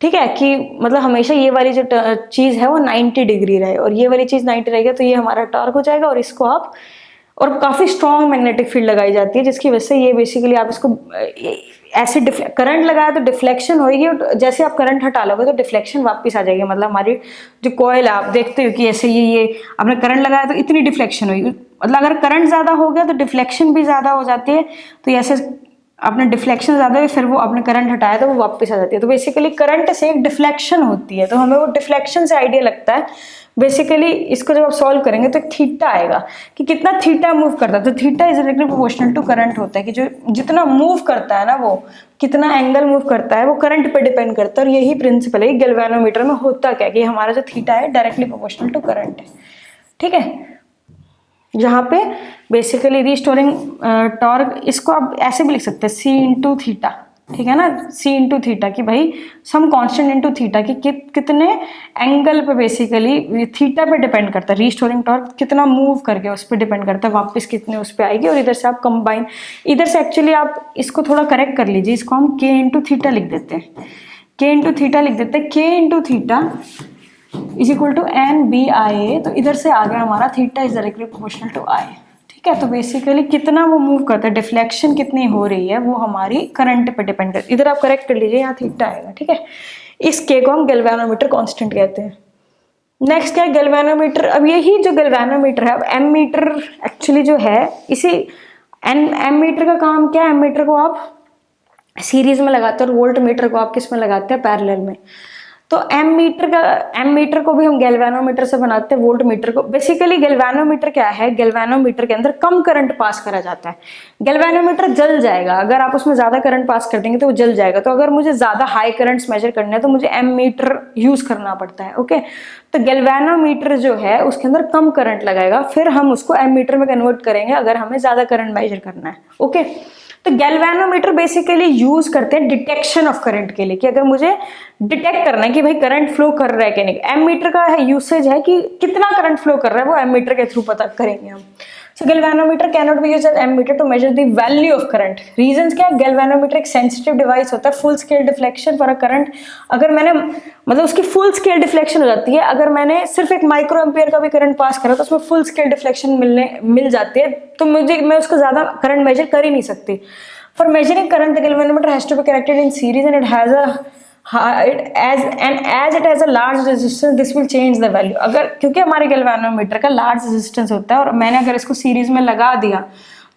ठीक है। कि मतलब हमेशा ये वाली जो चीज है वो 90 डिग्री रहे और ये वाली चीज 90 रहेगी तो ये हमारा टॉर्क हो जाएगा। और इसको आप, और काफी स्ट्रॉन्ग मैग्नेटिक फील्ड लगाई जाती है जिसकी वजह से ये बेसिकली आप इसको ऐसे करंट लगाया तो डिफ्लेक्शन होगी, और जैसे आप करंट हटा लोगे तो डिफ्लेक्शन वापस आ जाएगी। मतलब हमारी जो कॉइल है आप देखते हो कि ऐसे ये आपने करंट लगाया तो इतनी डिफ्लेक्शन होगी, मतलब अगर करंट ज्यादा हो गया तो डिफ्लेक्शन भी ज्यादा हो जाती है। तो ऐसे आपने डिफ्लेक्शन ज्यादा हुई फिर वो आपने करंट हटाया तो वो वापस आ जाती है। तो बेसिकली करंट से एक डिफ्लेक्शन होती है, तो हमें वो डिफ्लेक्शन से आइडिया लगता है। बेसिकली इसको जब आप सॉल्व करेंगे तो थीटा आएगा कि कितना थीटा मूव करता है। तो theta is directly proportional to current होता है कि जो जितना मूव करता है ना, वो कितना एंगल मूव करता है वो करंट पे डिपेंड करता है। और यही प्रिंसिपल है गैल्वेनोमीटर में होता क्या कि हमारा जो थीटा है डायरेक्टली प्रोपोर्शनल टू करंट है। ठीक है। जहाँ पे बेसिकली रिस्टोरिंग टॉर्क, इसको आप ऐसे भी लिख सकते हैं सी इंटू थीटा। ठीक है ना, सी इंटू थीटा कि भाई सम कांस्टेंट इंटू थीटा कि कितने एंगल पे बेसिकली थीटा पे डिपेंड करता है। रिस्टोरिंग टॉर्क कितना मूव करके उस पर डिपेंड करता है, वापस कितने उस पर आएगी। और इधर से आप कंबाइन, इधर से एक्चुअली आप इसको थोड़ा करेक्ट कर लीजिए, इसको हम के इंटू थीटा लिख देते हैं, के इंटू थीटा लिख देते हैं। K into theta is equal to n b i a. तो इधर से आ गया हमारा theta is directly proportional to i. ठीक है। तो बेसिकली कितना वो मूव करता है, डिफ्लेक्शन कितनी हो रही है, वो हमारी करंट पे डिपेंड करती है। इधर आप करेक्ट कर लीजिए, यहाँ थीटा आएगा। ठीक है। इस के को हम गैल्वेनोमीटर कांस्टेंट कहते हैं। नेक्स्ट क्या है, गैल्वेनोमीटर। अब यही जो गैल्वेनोमीटर है, अब एम मीटर एक्चुअली जो है, इसी एम मीटर का काम क्या है, एम मीटर को आप सीरीज में लगाते हैं और वोल्ट मीटर को आप किस में लगाते हैं, पैरेलल में। तो एम मीटर को भी हम गैल्वेनोमीटर से बनाते हैं, वोल्ट मीटर को। बेसिकली गैल्वेनोमीटर क्या है, गैल्वेनोमीटर के अंदर कम करंट पास करा जाता है। गैल्वेनोमीटर जल जाएगा अगर आप उसमें ज्यादा करंट पास कर देंगे तो वो जल जाएगा। तो अगर मुझे ज्यादा हाई करंट्स मेजर करने हैं तो मुझे एम मीटर यूज करना पड़ता है। ओके। तो गैल्वेनोमीटर जो है उसके अंदर कम करंट लगाएगा, फिर हम उसको एम मीटर में कन्वर्ट करेंगे अगर हमें ज्यादा करंट मेजर करना है। ओके। तो गैल्वेनोमीटर बेसिकली यूज करते हैं डिटेक्शन ऑफ करंट के लिए, कि अगर मुझे डिटेक्ट करना है कि भाई करंट फ्लो कर रहा है कि नहीं। एम मीटर का है यूसेज है कि कितना करंट फ्लो कर रहा है वो एम मीटर के थ्रू पता करेंगे हम। So galvanometer can not be used as ammeter to measure the value of current. Reasons क्या है, गैल्वेनोमीटर एक सेंसिटिव डिवाइस होता है, full scale deflection for a current, अगर मैंने मतलब उसकी फुल स्केल डिफ्लेक्शन हो जाती है, अगर मैंने सिर्फ एक माइक्रो एम्पियर का भी करंट पास करा तो उसमें फुल स्केल डिफ्लेक्शन मिल जाती है, तो मैं उसको ज्यादा करंट मेजर कर ही नहीं सकती। For measuring current the galvanometer has to be connected in series and it has a as it has a large resistance this will change the value। अगर क्योंकि हमारे गैल्वेनोमीटर का लार्ज रेजिस्टेंस होता है और मैंने अगर इसको सीरीज में लगा दिया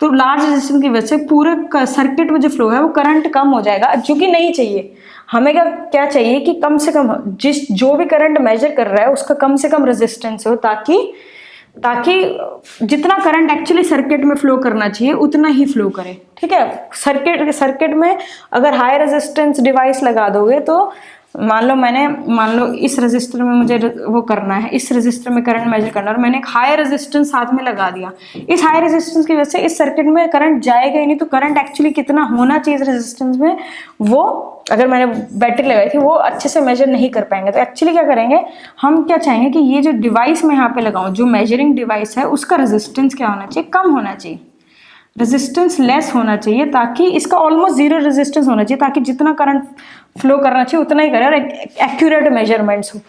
तो लार्ज रेजिस्टेंस की वजह से पूरे सर्किट में जो फ्लो है वो करंट कम हो जाएगा, जो कि नहीं चाहिए। हमें क्या चाहिए कि कम से कम जो भी करंट मेजर कर रहा है उसका कम से कम रेजिस्टेंस हो, ताकि जितना करंट एक्चुअली सर्किट में फ्लो करना चाहिए उतना ही फ्लो करे। ठीक है, सर्किट में अगर हाई रेजिस्टेंस डिवाइस लगा दोगे तो मान लो इस रेजिस्टर में मुझे वो करना है, इस रेजिस्टर में करंट मेजर करना है और मैंने एक हाई रेजिस्टेंस साथ में लगा दिया, इस हाई रेजिस्टेंस की वजह से इस सर्किट में करंट जाएगा ही नहीं, तो करंट एक्चुअली कितना होना चाहिए इस रेजिस्टेंस में वो अगर मैंने बैटरी लगाई थी वो अच्छे से मेजर नहीं कर पाएंगे। तो एक्चुअली क्या करेंगे, हम क्या चाहेंगे कि ये जो डिवाइस मैं यहाँ पे लगाऊं, जो मेजरिंग डिवाइस है उसका रेजिस्टेंस क्या होना चाहिए, कम होना चाहिए, रेजिस्टेंस लेस होना चाहिए, ताकि इसका ऑलमोस्ट जीरो रेजिस्टेंस होना चाहिए, ताकि जितना करंट फ्लो करना चाहिए उतना ही करे और एक्यूरेट मेजरमेंट्स हो।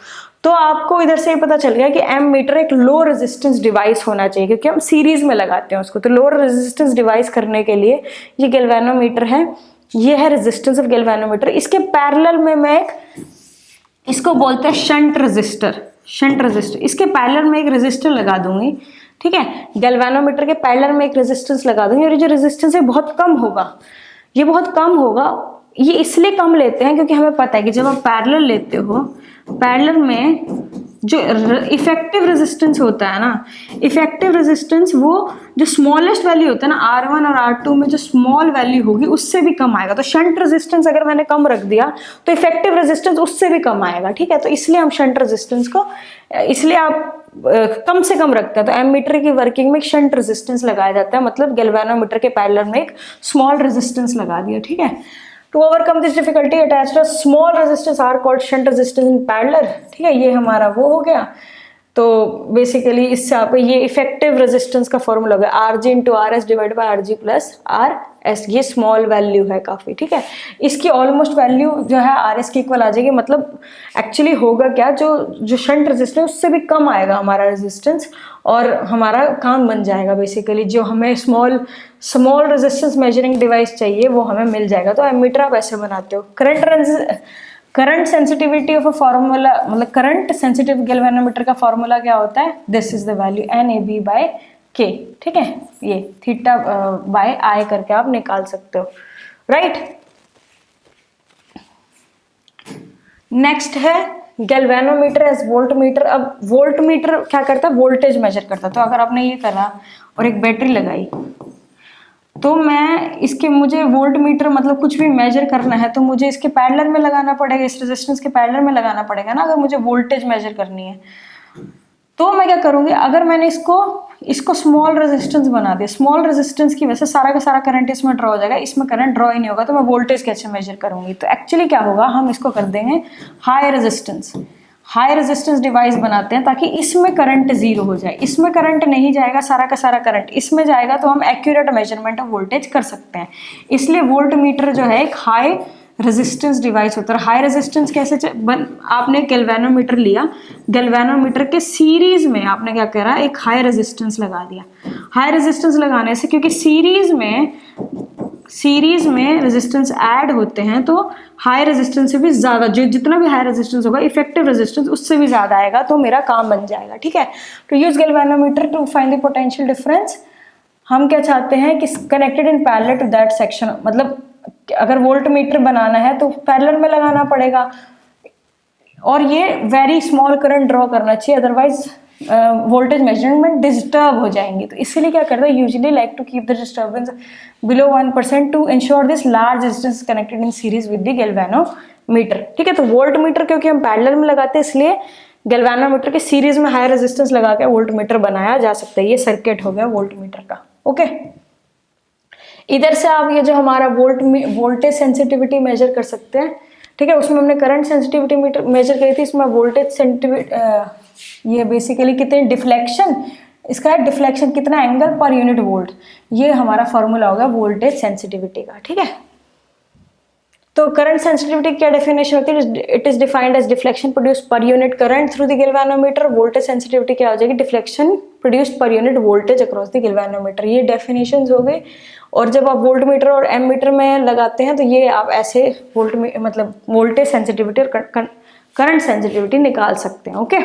तो आपको इधर से ही पता चल गया कि एमीटर एक लो रेजिस्टेंस डिवाइस होना चाहिए, क्योंकि हम सीरीज में लगाते हैं उसको। तो लो रेजिस्टेंस डिवाइस करने के लिए ये गैल्वेनोमीटर है, ये है रेजिस्टेंस ऑफ गैल्वेनोमीटर। इसके पैरेलल में मैं इसको बोलते हैं शंट रजिस्टर। इसके पैरेलल में एक रेजिस्टर लगा दूंगी, ठीक है, गैल्वेनोमीटर के पैरेलल में एक रेजिस्टेंस लगा दूंगी और ये जो रेजिस्टेंस है बहुत कम होगा, ये बहुत कम होगा। ये इसलिए कम लेते हैं क्योंकि हमें पता है कि जब आप पैरेलल लेते हो, पैरेलल में जो इफेक्टिव रेजिस्टेंस होता है ना, इफेक्टिव रेजिस्टेंस वो जो स्मॉलेस्ट वैल्यू होता है ना R1 और R2 में जो स्मॉल वैल्यू होगी उससे भी कम आएगा। तो शंट रेजिस्टेंस अगर मैंने कम रख दिया तो इफेक्टिव रेजिस्टेंस उससे भी कम आएगा। ठीक है, तो इसलिए हम शंट रेजिस्टेंस को इसलिए आप कम से कम रखते हैं। तो एमीटर की वर्किंग में एक शंट रेजिस्टेंस लगाया जाता है, मतलब गैल्वेनोमीटर के पैरेलल में एक स्मॉल रेजिस्टेंस लगा दिया। ठीक है, to overcome this difficulty attached small resistance are called shunt resistance in parallel. ठीक है, ये हमारा वो हो गया। तो बेसिकली इससे आपको ये इफेक्टिव रेजिस्टेंस का फॉर्मूला हो गया RG into RS divide by RG plus RS। ये स्मॉल वैल्यू है काफी। ठीक है, इसकी ऑलमोस्ट वैल्यू जो है RS की इक्वल आ जाएगी। मतलब एक्चुअली होगा क्या, जो शंट रेजिस्टेंस उससे भी कम आएगा हमारा रेजिस्टेंस और हमारा काम बन जाएगा। बेसिकली जो हमें स्मॉल रेजिस्टेंस मेजरिंग डिवाइस चाहिए वो हमें मिल जाएगा। तो एमीटर आप ऐसे बनाते हो। Current sensitivity of a formula, मतलब करंट सेंसिटिव गैल्वेनोमीटर का फॉर्मूला क्या होता है, this is the value NAB by K। ठीक है, ये थीटा बाय I करके आप निकाल सकते हो, राइट। नेक्स्ट है गैल्वेनोमीटर एज वोल्टमीटर। अब वोल्टमीटर क्या करता है, वोल्टेज मेजर करता है। तो अगर आपने ये करा और एक बैटरी लगाई तो मुझे वोल्ट मीटर मतलब कुछ भी मेजर करना है तो मुझे इसके पैरेलल में लगाना पड़ेगा, इस रेजिस्टेंस के पैरेलल में लगाना पड़ेगा ना, अगर मुझे वोल्टेज मेजर करनी है। तो मैं क्या करूंगी, अगर मैंने इसको स्मॉल रेजिस्टेंस बना दिया, स्मॉल रेजिस्टेंस की वजह से सारा का सारा करंट इसमें ड्रॉ हो जाएगा, इसमें करंट ड्रॉ ही नहीं होगा, तो मैं वोल्टेज कैसे मेजर करूंगी। तो एक्चुअली क्या होगा, हम इसको कर देंगे हाई रेजिस्टेंस डिवाइस बनाते हैं ताकि इसमें करंट जीरो हो जाए। इसमें करंट नहीं जाएगा, सारा का सारा करंट इसमें जाएगा, तो हम एक्यूरेट मेजरमेंट ऑफ वोल्टेज कर सकते हैं। इसलिए वोल्ट मीटर जो है एक हाई रेजिस्टेंस डिवाइस होता है। हाई रेजिस्टेंस कैसे आपने गैल्वेनोमीटर लिया, गैल्वेनोमीटर के सीरीज में आपने क्या करा, एक हाई रेजिस्टेंस लगा दिया। हाई रेजिस्टेंस लगाने से, क्योंकि सीरीज में रेजिस्टेंस ऐड होते हैं तो हाई रेजिस्टेंस से भी ज्यादा, जितना भी हाई रेजिस्टेंस होगा इफेक्टिव रेजिस्टेंस उससे भी ज्यादा आएगा, तो मेरा काम बन जाएगा। ठीक है, to use galvanometer to find the potential difference, हम क्या चाहते हैं कि connected in parallel to that section, मतलब अगर वोल्ट मीटर बनाना है तो पैरेलल में लगाना पड़ेगा और ये वेरी स्मॉल करंट ड्रॉ करना चाहिए, अदरवाइज वोल्टेज मेजरमेंट डिस्टर्ब हो जाएंगे। तो इसलिए क्या करते हैं, usually like to keep the disturbance below 1% to ensure this large resistance connected in series with the galvanometer. ठीक है, तो वोल्ट मीटर क्योंकि हम पैरेलल में लगाते हैं इसलिए गैल्वेनोमीटर के सीरीज में हाई रेजिस्टेंस लगा के वोल्ट मीटर बनाया जा सकता है। ये सर्किट हो गया वोल्ट मीटर का। ओके, इधर से आप ये जो हमारा वोल्टेज सेंसिटिविटी मेजर कर सकते हैं। ठीक है, उसमें हमने करंट सेंसिटिविटी मेजर करी थी, इसमें वोल्टेज सेंसिटिविटी ये बेसिकली कितने डिफ्लेक्शन इसका है डिफ्लेक्शन कितना एंगल पर यूनिट वोल्ट, ये हमारा फॉर्मूला होगा वोल्टेज सेंसिटिविटी का, ठीक है। तो करंट सेंसिटिविटी क्या डेफिनेशन होती है, it is defined as deflection produce per unit current through the galvanometer. Voltage sensitivity क्या हो जाएगी, deflection produced per unit voltage across the galvanometer. ये डेफिनेशंस हो गए। और जब आप वोल्ट मीटर और एम मीटर में लगाते हैं तो ये आप ऐसे वोल्ट मतलब वोल्टेज सेंसिटिविटी और करंट सेंसिटिविटी निकाल सकते हैं, ओके।